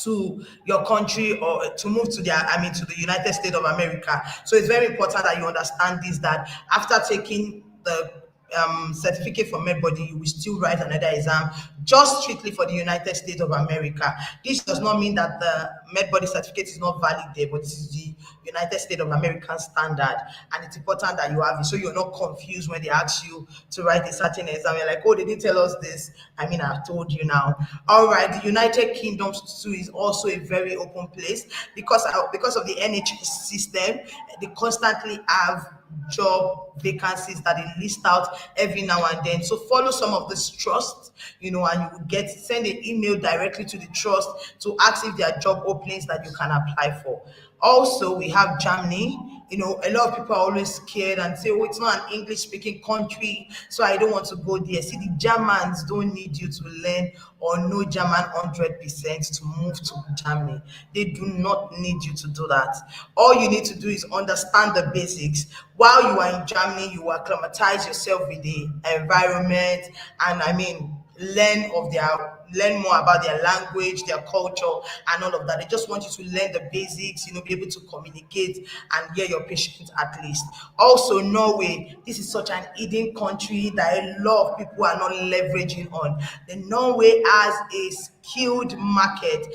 to your country, or to move to to the United States of America. So it's very important that you understand this, that after taking the certificate from MedBody, you will still write another exam just strictly for the United States of America. This does not mean that the MedBody certificate is not valid there, but this is the United States of American standard, and it's important that you have it so you're not confused when they ask you to write a certain exam. You're like, oh, they didn't tell us this. I mean, I've told you now. All right, the United Kingdom too is also a very open place because of the NHS system. They constantly have job vacancies that they list out every now and then. So follow some of this trust, and you will send an email directly to the trust to ask if there are job openings that you can apply for. Also, we have Germany. A lot of people are always scared and say, oh, it's not an English speaking country, so I don't want to go there. See, the Germans don't need you to learn or know German 100% to move to Germany. They do not need you to do that. All you need to do is understand the basics. While you are in Germany, you acclimatize yourself with the environment, and learn more about their language, their culture, and all of that. They just want you to learn the basics, be able to communicate and hear your patients at least. Also, Norway, this is such an hidden country that a lot of people are not leveraging on. The Norway has a skilled market,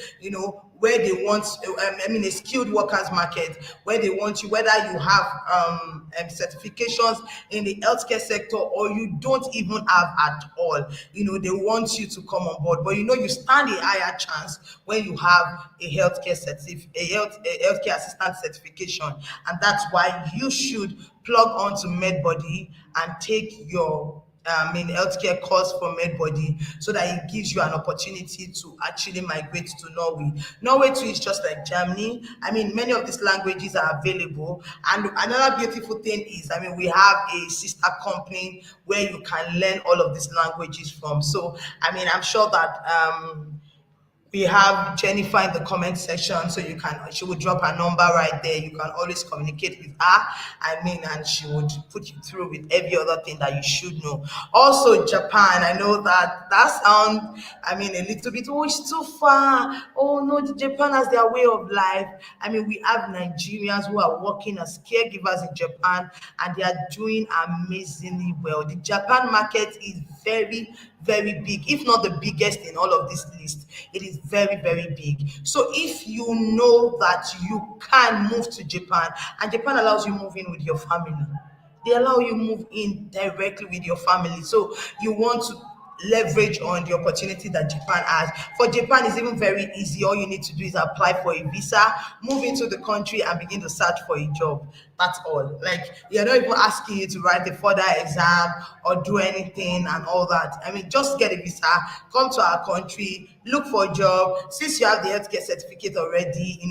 where they want, a skilled workers market, where they want you, whether you have certifications in the healthcare sector or you don't even have at all. They want you to come on board, but you stand a higher chance when you have a healthcare assistant certification, and that's why you should plug onto MedBody and take your healthcare course for MedBody, so that it gives you an opportunity to actually migrate to Norway. Norway too is just like Germany. Many of these languages are available, and another beautiful thing is, we have a sister company where you can learn all of these languages from. So I'm sure that We have Jennifer in the comment section, so she would drop her number right there. You can always communicate with her. And she would put you through with every other thing that you should know. Also, Japan. I know that sounds, a little bit, oh, it's too far. Oh no, Japan has their way of life. We have Nigerians who are working as caregivers in Japan, and they are doing amazingly well. The Japan market is very, very big, if not the biggest in all of this list. It is very, very big. So if you know that you can move to Japan, and Japan allows you move in with your family, they allow you move in directly with your family. So you want to leverage on the opportunity that Japan has. For Japan, it's even very easy. All you need to do is apply for a visa, move into the country, and begin to search for a job. That's all. Like, they're not even asking you to write a further exam or do anything and all that. Just get a visa, come to our country, look for a job. Since you have the healthcare certificate already,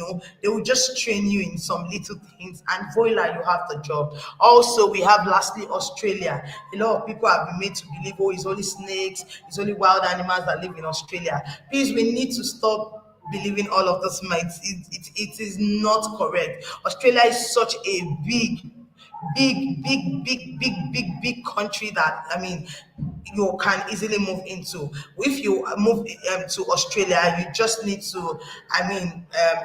they will just train you in some little things, and voila, you have the job. Also, we have lastly Australia. A lot of people have been made to believe, oh, it's only snakes, it's only wild animals that live in Australia. Please, we need to stop believing all of those myths. It is not correct. Australia is such a big country that you can easily move into. If you move to Australia, you just need to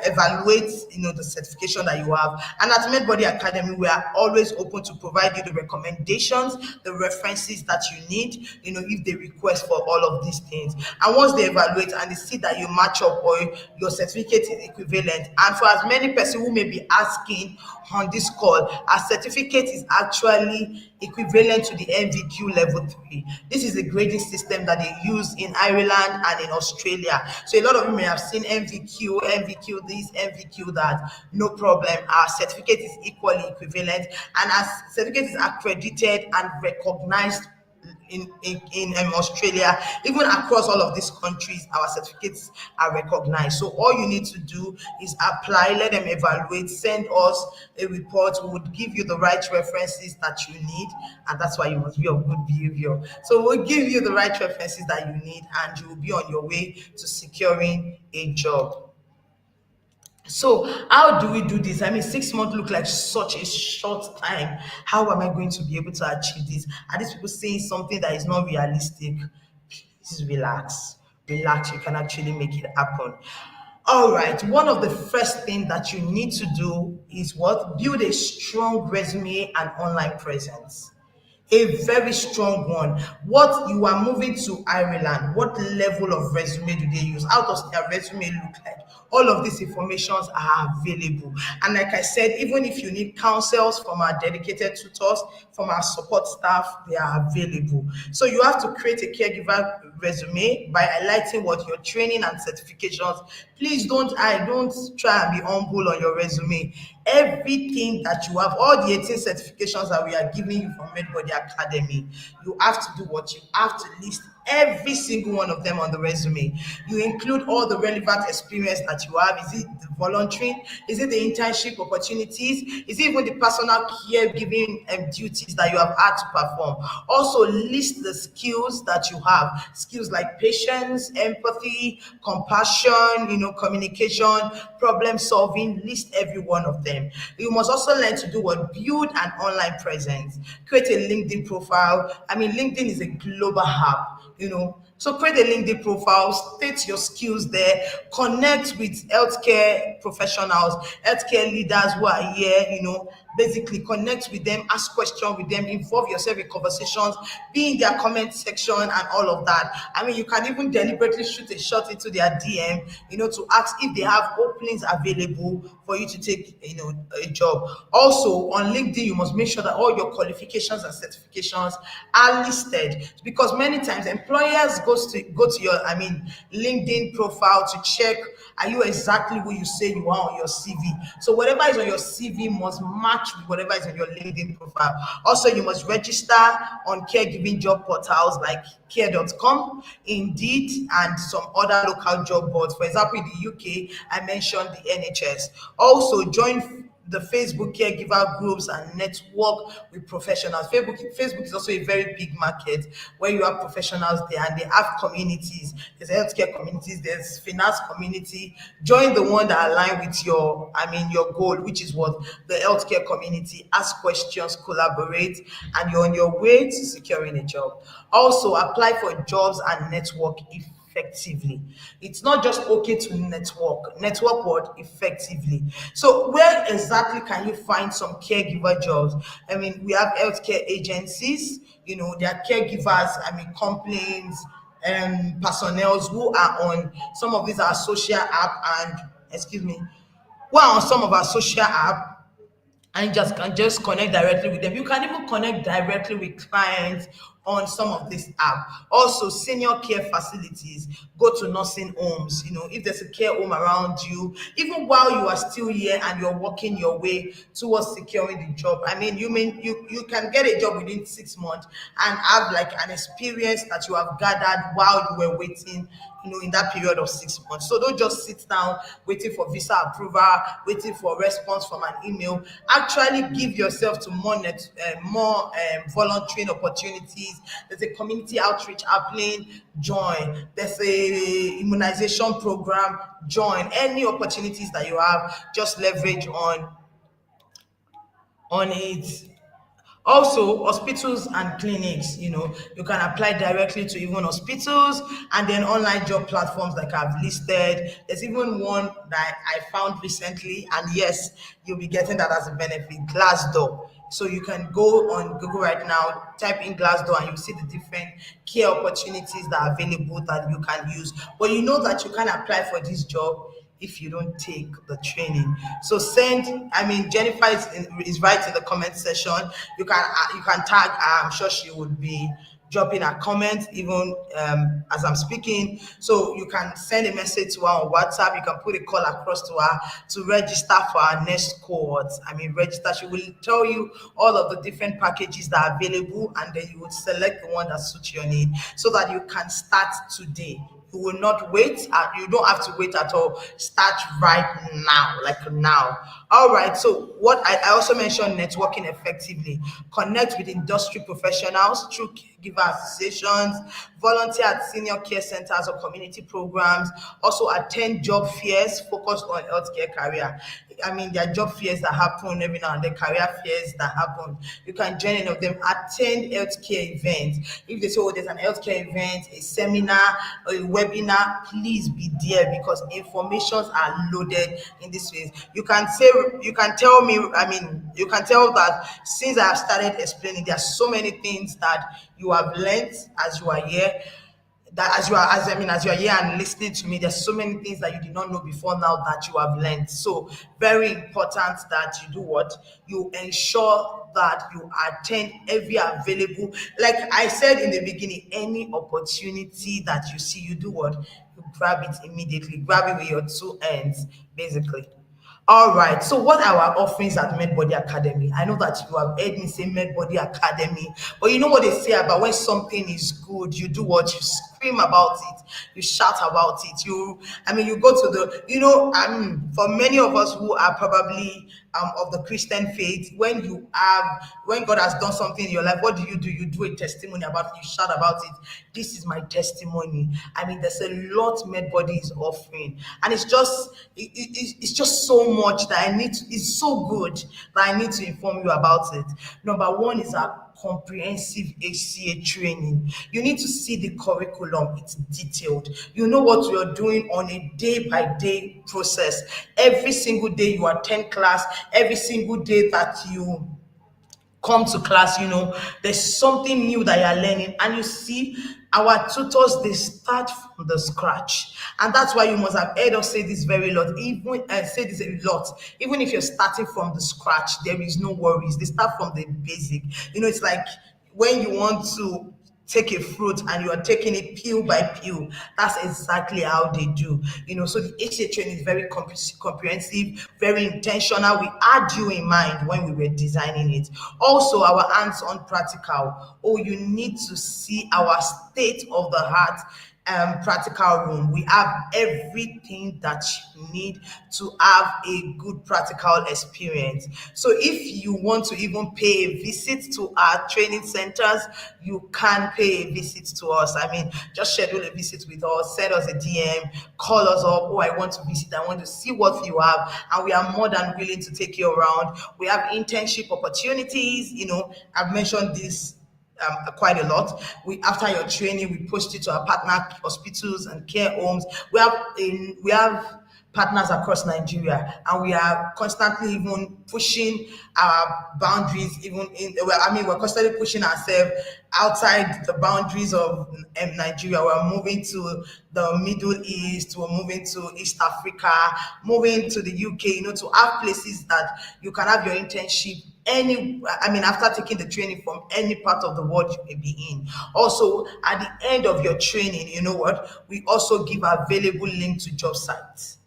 evaluate the certification that you have. And at MedBody Academy, we are always open to provide you the recommendations, the references that you need, if they request for all of these things. And once they evaluate and they see that you match up or your certificate is equivalent, and for as many persons who may be asking on this call, our certificate is actually equivalent to the NVQ level 3. This is a grading system that they use in Ireland and in Australia. So a lot of you may have seen NVQ this, NVQ that. No problem. Our certificate is equally equivalent, and our certificate is accredited and recognized in Australia. Even across all of these countries, our certificates are recognized. So all you need to do is apply, let them evaluate, send us a report. We would give you the right references that you need, and that's why you must be of good behavior. So we'll give you the right references that you need, and you will be on your way to securing a job. So how do we do this? 6 months look like such a short time. How am I going to be able to achieve this? Are these people saying something that is not realistic? Please relax. Relax. You can actually make it happen. All right. One of the first things that you need to do is what? Build a strong resume and online presence. A very strong one. What you are moving to Ireland, what level of resume do they use? How does their resume look like? All of these informations are available. And like I said, even if you need counsels from our dedicated tutors, from our support staff, they are available. So you have to create a caregiver resume by highlighting what your training and certifications. Please don't try and be humble on your resume. Everything that you have, all the 18 certifications that we are giving you from MedBody Academy, you have to do what you have to list every single one of them on the resume. You include all the relevant experience that you have. Is it the volunteering? Is it the internship opportunities? Is it even the personal caregiving duties that you have had to perform? Also list the skills that you have. Skills like patience, empathy, compassion, communication, problem solving. List every one of them. You must also learn to do what? Build an online presence. Create a LinkedIn profile. LinkedIn is a global hub, So create a LinkedIn profile, state your skills there, connect with healthcare professionals, healthcare leaders who are here, basically connect with them, ask questions with them, involve yourself in conversations, be in their comment section and all of that. You can even deliberately shoot a shot into their DM, to ask if they have openings available for you to take, a job. Also on LinkedIn, you must make sure that all your qualifications and certifications are listed, because many times employers go to your LinkedIn profile to check, are you exactly who you say you are on your CV? So whatever is on your CV must match with whatever is on your LinkedIn profile. Also, you must register on caregiving job portals like care.com, Indeed, and some other local job boards. For example, in the UK, I mentioned the NHS. Also, join the Facebook caregiver groups and network with professionals. Facebook is also a very big market where you have professionals there and they have communities. There's healthcare communities, there's finance community. Join the one that align with your goal, which is what the healthcare community. Ask questions, collaborate, and you're on your way to securing a job. Also, apply for jobs and network effectively. It's not just okay to network what effectively. So where exactly can you find some caregiver jobs? I mean, we have healthcare agencies, there are caregivers, complaints, personnel who are on some of these are social app and excuse me, who are on some of our social app and just can just connect directly with them. You can even connect directly with clients on some of this app. Also, senior care facilities, go to nursing homes. If there's a care home around you, even while you are still here and you're working your way towards securing the job. I mean, you can get a job within 6 months and have like an experience that you have gathered while you were waiting in that period of 6 months. So don't just sit down waiting for visa approval, waiting for response from an email. Actually give yourself to more volunteering opportunities. There's a community outreach happening, join. There's a immunization program, join. Any opportunities that you have, just leverage on it. Also, hospitals and clinics, you can apply directly to even hospitals and then online job platforms like I've listed. There's even one that I found recently, and yes, you'll be getting that as a benefit, Glassdoor. So you can go on Google right now, type in Glassdoor, and you see the different care opportunities that are available that you can use. But you know that you can apply for this job if you don't take the training. So Jennifer is right in the comment section. You can tag her. I'm sure she would be dropping a comment even as I'm speaking. So you can send a message to her on WhatsApp. You can put a call across to her to register for our next cohort. Register. She will tell you all of the different packages that are available, and then you would select the one that suits your need so that you can start today. You will not wait. You don't have to wait at all. Start right now, like now. All right. So what I also mentioned networking effectively. Connect with industry professionals through caregiver associations, volunteer at senior care centers or community programs. Also attend job fairs focused on healthcare career. There are job fairs that happen every now and then, career fairs that happen. You can join any of them. Attend healthcare events. If they say, oh, there's an healthcare event, a seminar, or a webinar, please be there because informations are loaded in this phase. You can tell me, you can tell that since I have started explaining, there are so many things that you have learned as you are here, that as you are here and listening to me, there's so many things that you did not know before now that you have learned. So very important that you do what? You ensure that you attend every available, like I said in the beginning, any opportunity that you see, you do what? You grab it immediately, grab it with your two hands, basically. All right. So, what are our offerings at MedBody Academy? I know that you have heard me say MedBody Academy, but you know what they say about when something is good, you do what? You scream about it, you shout about it. You go to for many of us who are probably of the Christian faith, when God has done something in your life, what do? You do a testimony about it, you shout about it. This is my testimony. There's a lot MedBody is offering, and it's just so much that it's so good that I need to inform you about it. Number one is our comprehensive HCA training. You need to see the curriculum. It's detailed. You know what you're doing on a day by day process. Every single day you attend class, every single day that you come to class, there's something new that you're learning. And you see, our tutors, they start from the scratch. And that's why you must have heard us say this very lot. Even if you're starting from the scratch, there is no worries. They start from the basic. It's like when you want to take a fruit and you are taking it peel by peel. That's exactly how they do. So the HA training is very comprehensive, very intentional. We had you in mind when we were designing it. Also, our hands-on practical. Oh, you need to see our state of the art practical room. We have everything that you need to have a good practical experience. So if you want to even pay a visit to our training centers, you can pay a visit to us. I mean, just schedule a visit with us, send us a DM, call us up. Oh, I want to visit, I want to see what you have, and we are more than willing to take you around. We have internship opportunities. I've mentioned this quite a lot. We After your training, we post you to our partner hospitals and care homes. We have partners across Nigeria, and we are constantly even pushing our boundaries. We're constantly pushing ourselves outside the boundaries of Nigeria. We're moving to the Middle East. We're moving to East Africa, moving to the UK. To have places that you can have your internship after taking the training from any part of the world you may be in. Also, at the end of your training, you know what? We also give available link to job sites.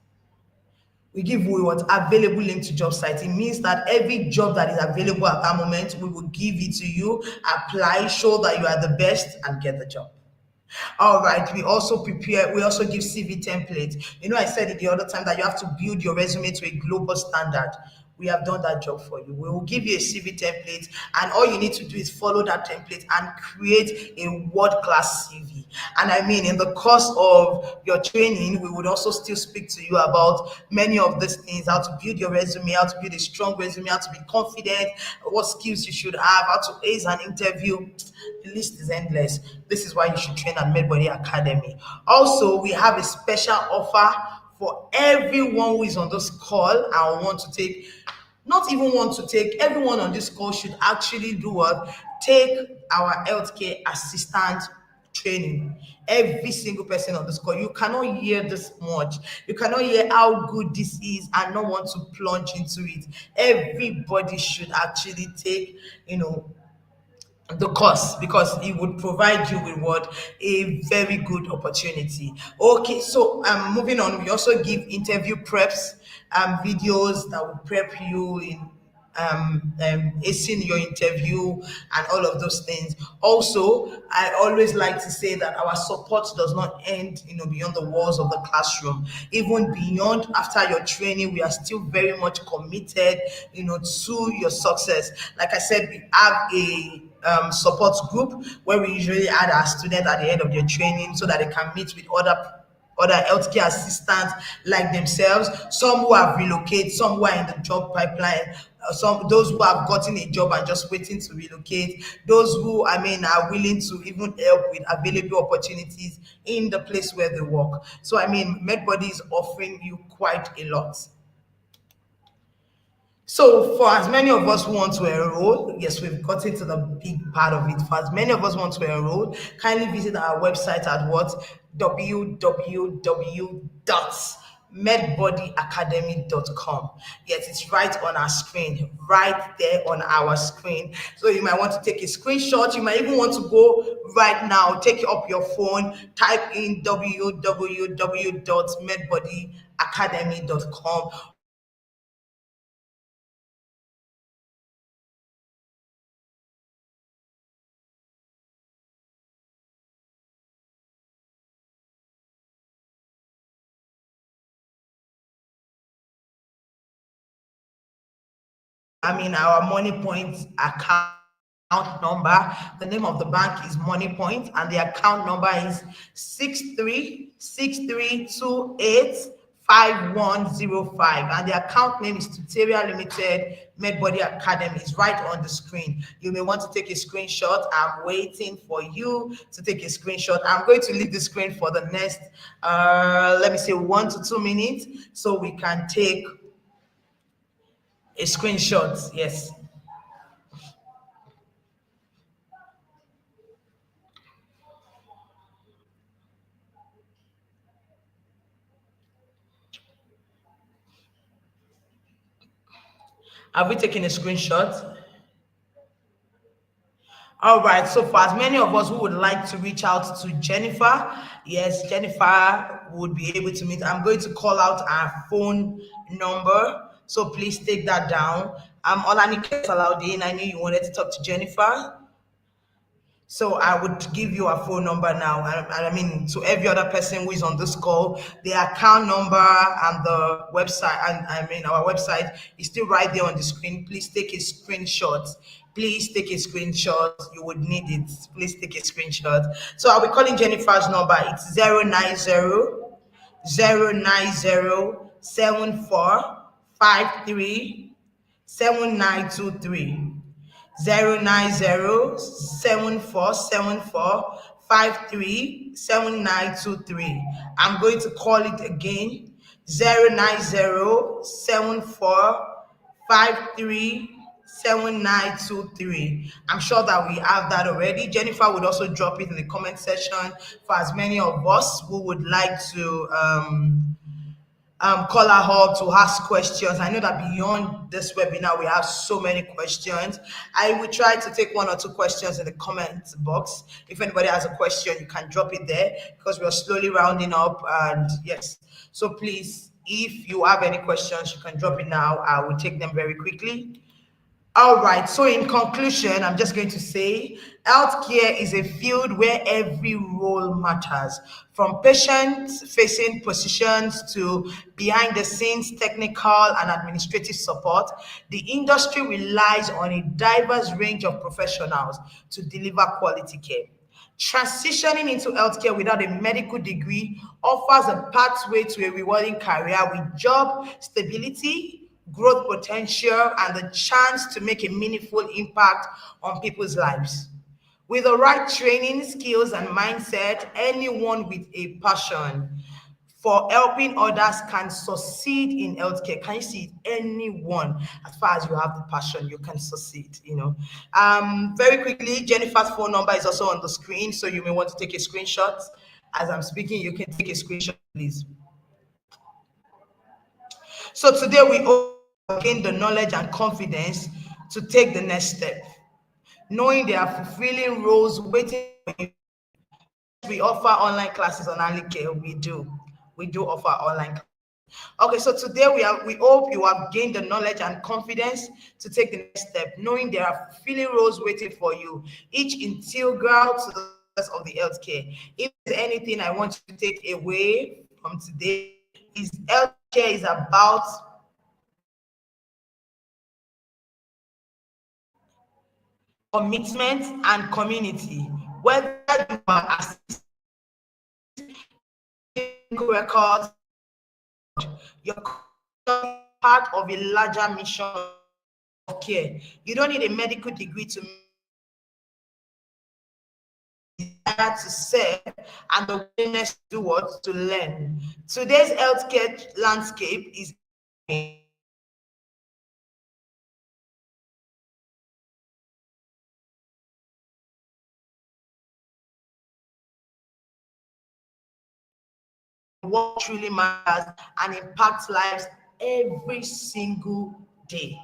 We give we what available link to job sites. It means that every job that is available at that moment, we will give it to you, apply, show that you are the best, and get the job. All right. We also give CV templates. I said it the other time that you have to build your resume to a global standard. We have done that job for you. We will give you a CV template, and all you need to do is follow that template and create a world-class CV. And I mean, in the course of your training, we would also still speak to you about many of these things: how to build your resume, how to build a strong resume, how to be confident, what skills you should have, how to ace an interview. The list is endless. This is why you should train at Medbody Academy. Also, we have a special offer for everyone who is on this call and want to take, not even want to take, everyone on this call should actually do what? Take our healthcare assistant training. Every single person on this call. You cannot hear this much. You cannot hear how good this is and not want to plunge into it. Everybody should actually take, the course, because it would provide you with what? A very good opportunity. Okay, so moving on, we also give interview preps, videos that will prep you in acing your interview and all of those things. Also, I always like to say that our support does not end, beyond the walls of the classroom. Even beyond, after your training, we are still very much committed, to your success. Like I said, we have a support group where we usually add our students at the end of their training so that they can meet with other healthcare assistants like themselves, some who have relocated, some who are in the job pipeline, some those who have gotten a job and just waiting to relocate, those who are willing to even help with available opportunities in the place where they work. So MedBody is offering you quite a lot. So, for as many of us who want to enroll, yes, we've gotten to the big part of it. For as many of us who want to enroll, kindly visit our website at what? www.medbodyacademy.com. Yes, it's right on our screen, right there on our screen. So you might want to take a screenshot. You might even want to go right now, take up your phone, type in www.medbodyacademy.com. Our Money Point account number. The name of the bank is Money Point, and the account number is 6363285105, and the account name is Tutorial Limited Medbody Academy. Is right on the screen. You may want to take a screenshot. I'm waiting for you to take a screenshot. I'm going to leave the screen for the next let me say 1 to 2 minutes so we can take a screenshot. Yes. Have we taken a screenshot? All right. So for as many of us who would like to reach out to Jennifer, yes, Jennifer would be able to meet. I'm going to call out our phone number. So please take that down. Olanike Salaudin, I knew you wanted to talk to Jennifer. So I would give you a phone number now. And I mean, to every other person who is on this call, the account number and the website, and I mean, our website is still right there on the screen. Please take a screenshot. Please take a screenshot. You would need it. Please take a screenshot. So I'll be calling Jennifer's number. It's 090 090 7453 7923 090 I'm going to call it again. 090 7453 7923. I'm sure that we have that already. Jennifer would also drop it in the comment section for as many of us who would like to call her up to ask questions. I know that beyond this webinar, we have so many questions. I will try to take one or two questions in the comment box. If anybody has a question, you can drop it there because we're slowly rounding up. And yes, so please, if you have any questions, you can drop it now. I will take them very quickly. All right. So, in conclusion, I'm just going to say healthcare is a field where every role matters, from patient-facing positions to behind-the-scenes technical and administrative support. The industry relies on a diverse range of professionals to deliver quality care. Transitioning into healthcare without a medical degree offers a pathway to a rewarding career with job stability, growth potential, and the chance to make a meaningful impact on people's lives. With the right training, skills, and mindset, anyone with a passion for helping others can succeed in healthcare. Can you see it? Anyone, as far as you have the passion, you can succeed. Very quickly, Jennifer's phone number is also on the screen, so you may want to take a screenshot as I'm speaking. You can take a screenshot, please. So today we all gain the knowledge and confidence to take the next step, knowing there are fulfilling roles waiting for you. We offer online classes on early care. We do offer online classes. Okay, so today we hope you have gained the knowledge and confidence to take the next step, knowing there are fulfilling roles waiting for you, each integral to the process of the healthcare. If there's anything I want you to take away from today, is healthcare is about commitment and community. Whether you are assisting records, you're part of a larger mission of care. You don't need a medical degree to desire to serve and the willingness to do what? To learn. Today's healthcare landscape is what truly matters and impacts lives every single day.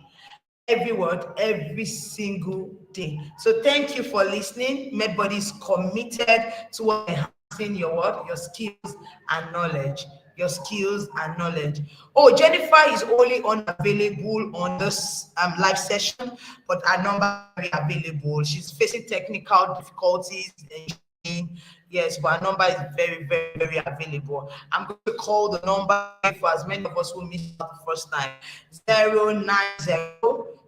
Every word, every single day. So thank you for listening. MedBody is committed to enhancing your work, your skills and knowledge. Your skills and knowledge. Oh, Jennifer is only unavailable on this live session, but her number is available. She's facing technical difficulties. Yes, but our number is very, very, very available. I'm going to call the number for as many of us who missed out the first time. 090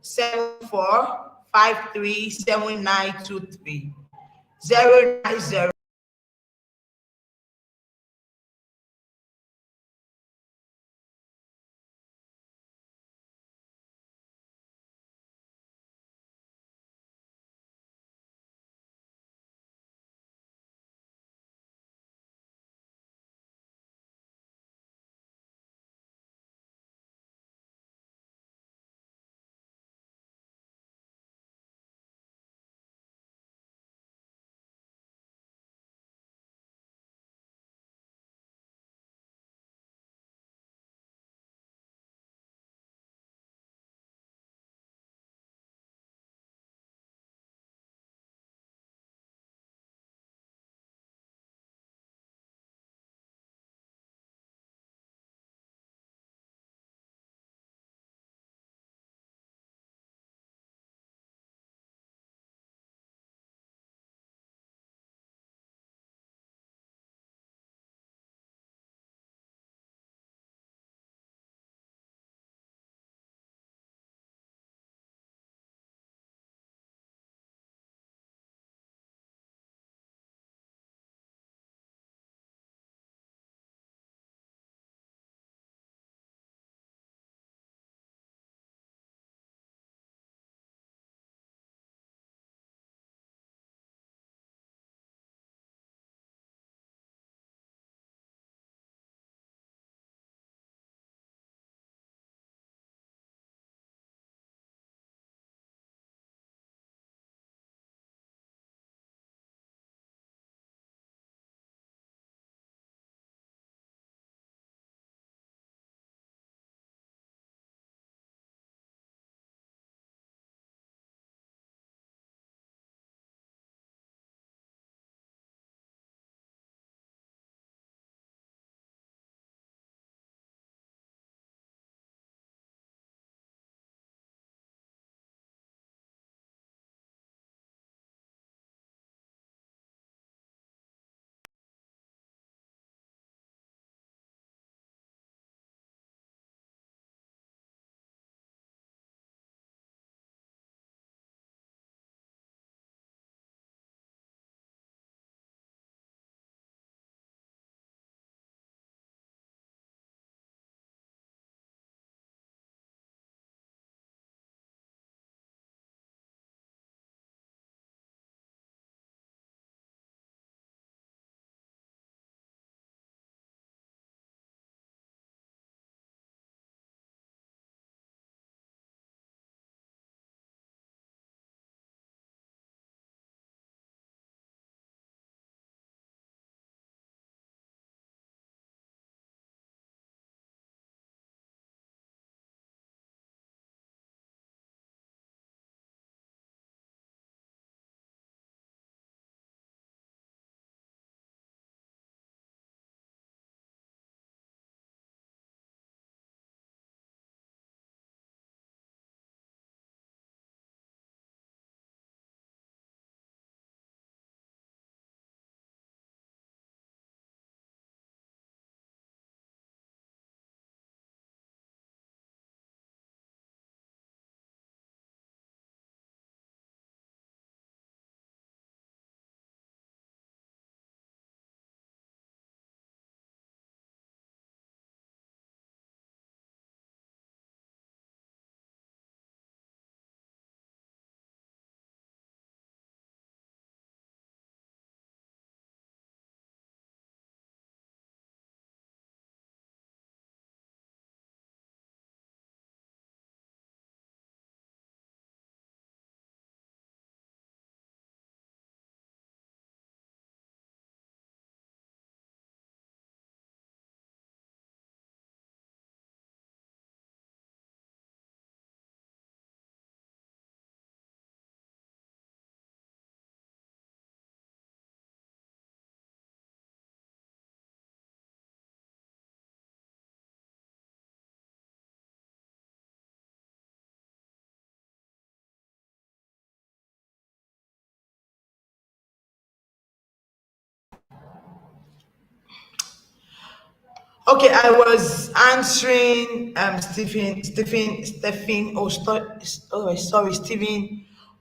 7453 090 Okay, I was answering Stephen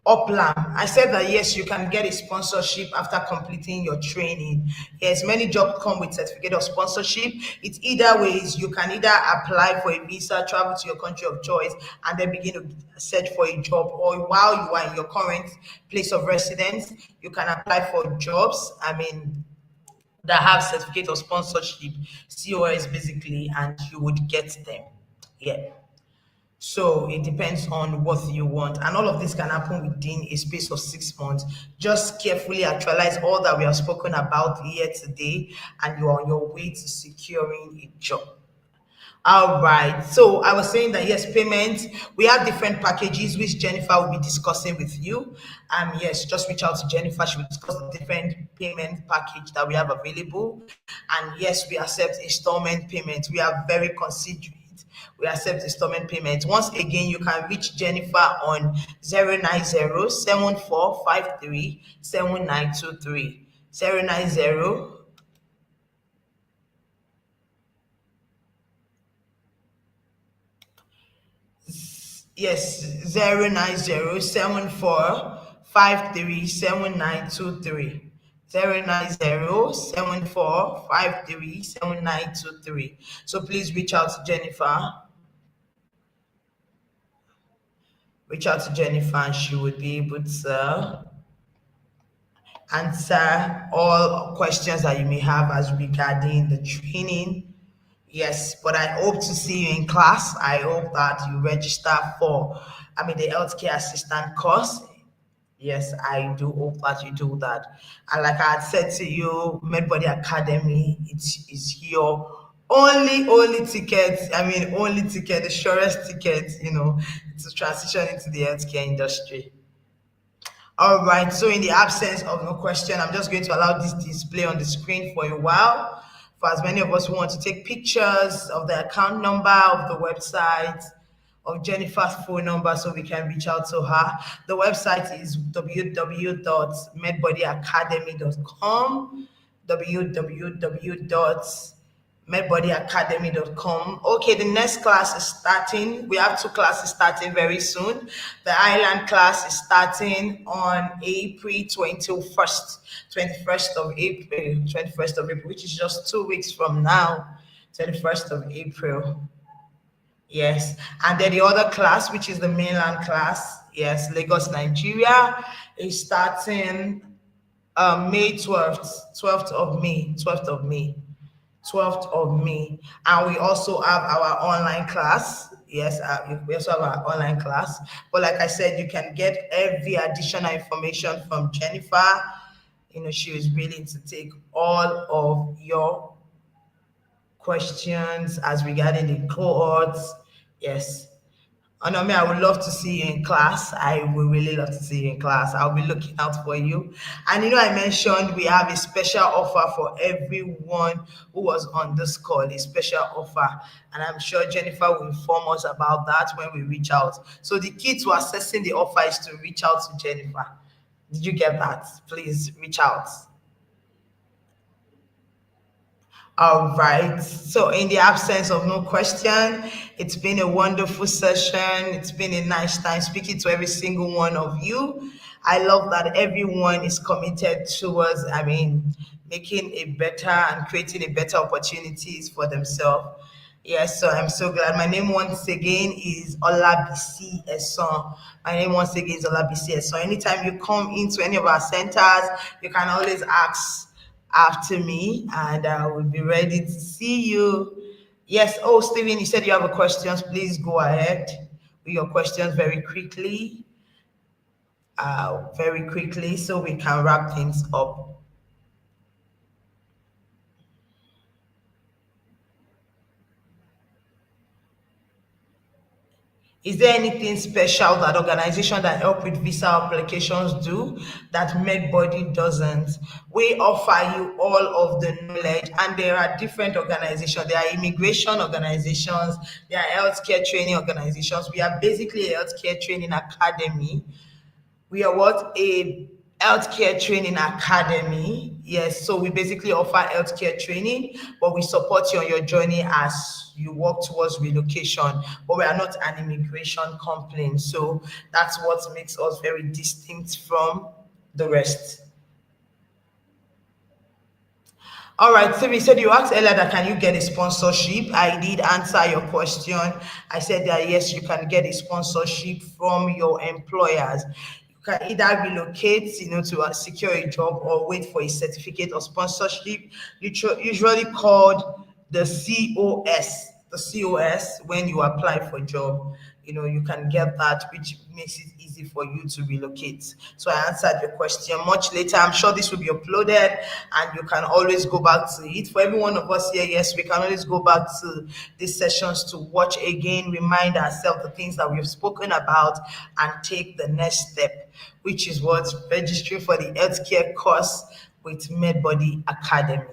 Oplam. I said that yes, you can get a sponsorship after completing your training. Yes, many jobs come with certificate of sponsorship. It's either ways. You can either apply for a visa, travel to your country of choice, and then begin to search for a job, or while you are in your current place of residence, you can apply for jobs. That have certificate of sponsorship, COS basically, and you would get them. Yeah. So it depends on what you want. And all of this can happen within a space of 6 months. Just carefully actualize all that we have spoken about here today, and you're on your way to securing a job. All right. So I was saying that yes, payment. We have different packages which Jennifer will be discussing with you. Yes, just reach out to Jennifer. She will discuss the different payment package that we have available. And yes, we accept installment payment. We are very considerate. We accept installment payment. Once again, you can reach Jennifer on 090-7453-7923. 090. Yes, 090-7453-7923. 090-7453-7923. So please reach out to Jennifer. Reach out to Jennifer and she would be able to answer all questions that you may have as regarding the training. Yes, but I hope to see you in class. I hope that you register for, the healthcare assistant course. Yes, I do hope that you do that. And like I had said to you, MedBody Academy, it is your only ticket. Only ticket, the surest ticket, to transition into the healthcare industry. All right, so in the absence of no question, I'm just going to allow this display on the screen for a while. For as many of us who want to take pictures of the account number of the website, of Jennifer's phone number so we can reach out to her. The website is www.medbodyacademy.com. www.medbodyacademy.com. Okay, the next class is starting. We have two classes starting very soon. The Island class is starting on April 21st, 21st of April, which is just 2 weeks from now, 21st of April. Yes, and then the other class, which is the mainland class, yes, Lagos, Nigeria, is starting May 12th of May, 12th of May. 12th of May. And we also have our online class. Yes, we also have our online class. But like I said, you can get every additional information from Jennifer. She is willing to take all of your questions as regarding the cohorts. Yes. Onome, I would love to see you in class. I would really love to see you in class. I'll be looking out for you. And I mentioned we have a special offer for everyone who was on this call, a special offer. And I'm sure Jennifer will inform us about that when we reach out. So the key to accessing the offer is to reach out to Jennifer. Did you get that? Please reach out. All right. So, in the absence of no question, it's been a wonderful session. It's been a nice time speaking to every single one of you. I love that everyone is committed towards, making a better and creating a better opportunities for themselves. Yes, so I'm so glad. My name once again is Olabisi Eson. My name once again is Olabisi Eson. Anytime you come into any of our centers, you can always ask after me and I will be ready to see you. Yes, oh, Stephen, you said you have a questions. Please go ahead with your questions very quickly so we can wrap things up. Is there anything special that organization that help with visa applications do that MedBody doesn't? We offer you all of the knowledge, and there are different organizations. There are immigration organizations, there are healthcare training organizations. We are basically a healthcare training academy. We are what? A Healthcare Training Academy. Yes, so we basically offer healthcare training, but we support you on your journey as you work towards relocation. But we are not an immigration company, so that's what makes us very distinct from the rest. All right, so we said you asked earlier that can you get a sponsorship? I did answer your question. I said that yes, you can get a sponsorship from your employers. You can either relocate, to secure a job or wait for a certificate of sponsorship, usually called the COS. The COS when you apply for a job, you can get that, which makes it easy for you to relocate. So I answered your question much later. I'm sure this will be uploaded and you can always go back to it. For every one of us here, yes, we can always go back to these sessions to watch again, remind ourselves the things that we've spoken about, and take the next step, which is what registering for the healthcare course with MedBody Academy.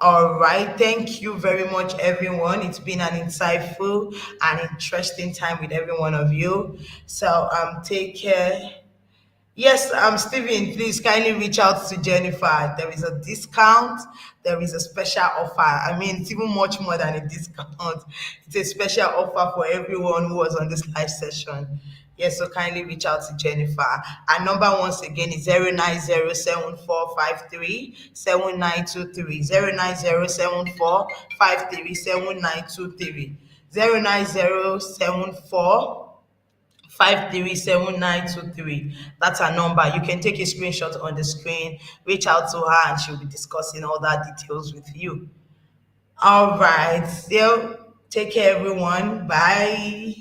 All right. Thank you very much, everyone. It's been an insightful and interesting time with every one of you. So take care. Yes, Stephen, please kindly reach out to Jennifer. There is a discount. There is a special offer. I mean, it's even much more than a discount. It's a special offer for everyone who was on this live session. Yes, so kindly reach out to Jennifer. Our number once again is 09074537923. 09074537923. 09074537923. That's her number. You can take a screenshot on the screen, reach out to her, and she'll be discussing all that details with you. All right. So take care, everyone. Bye.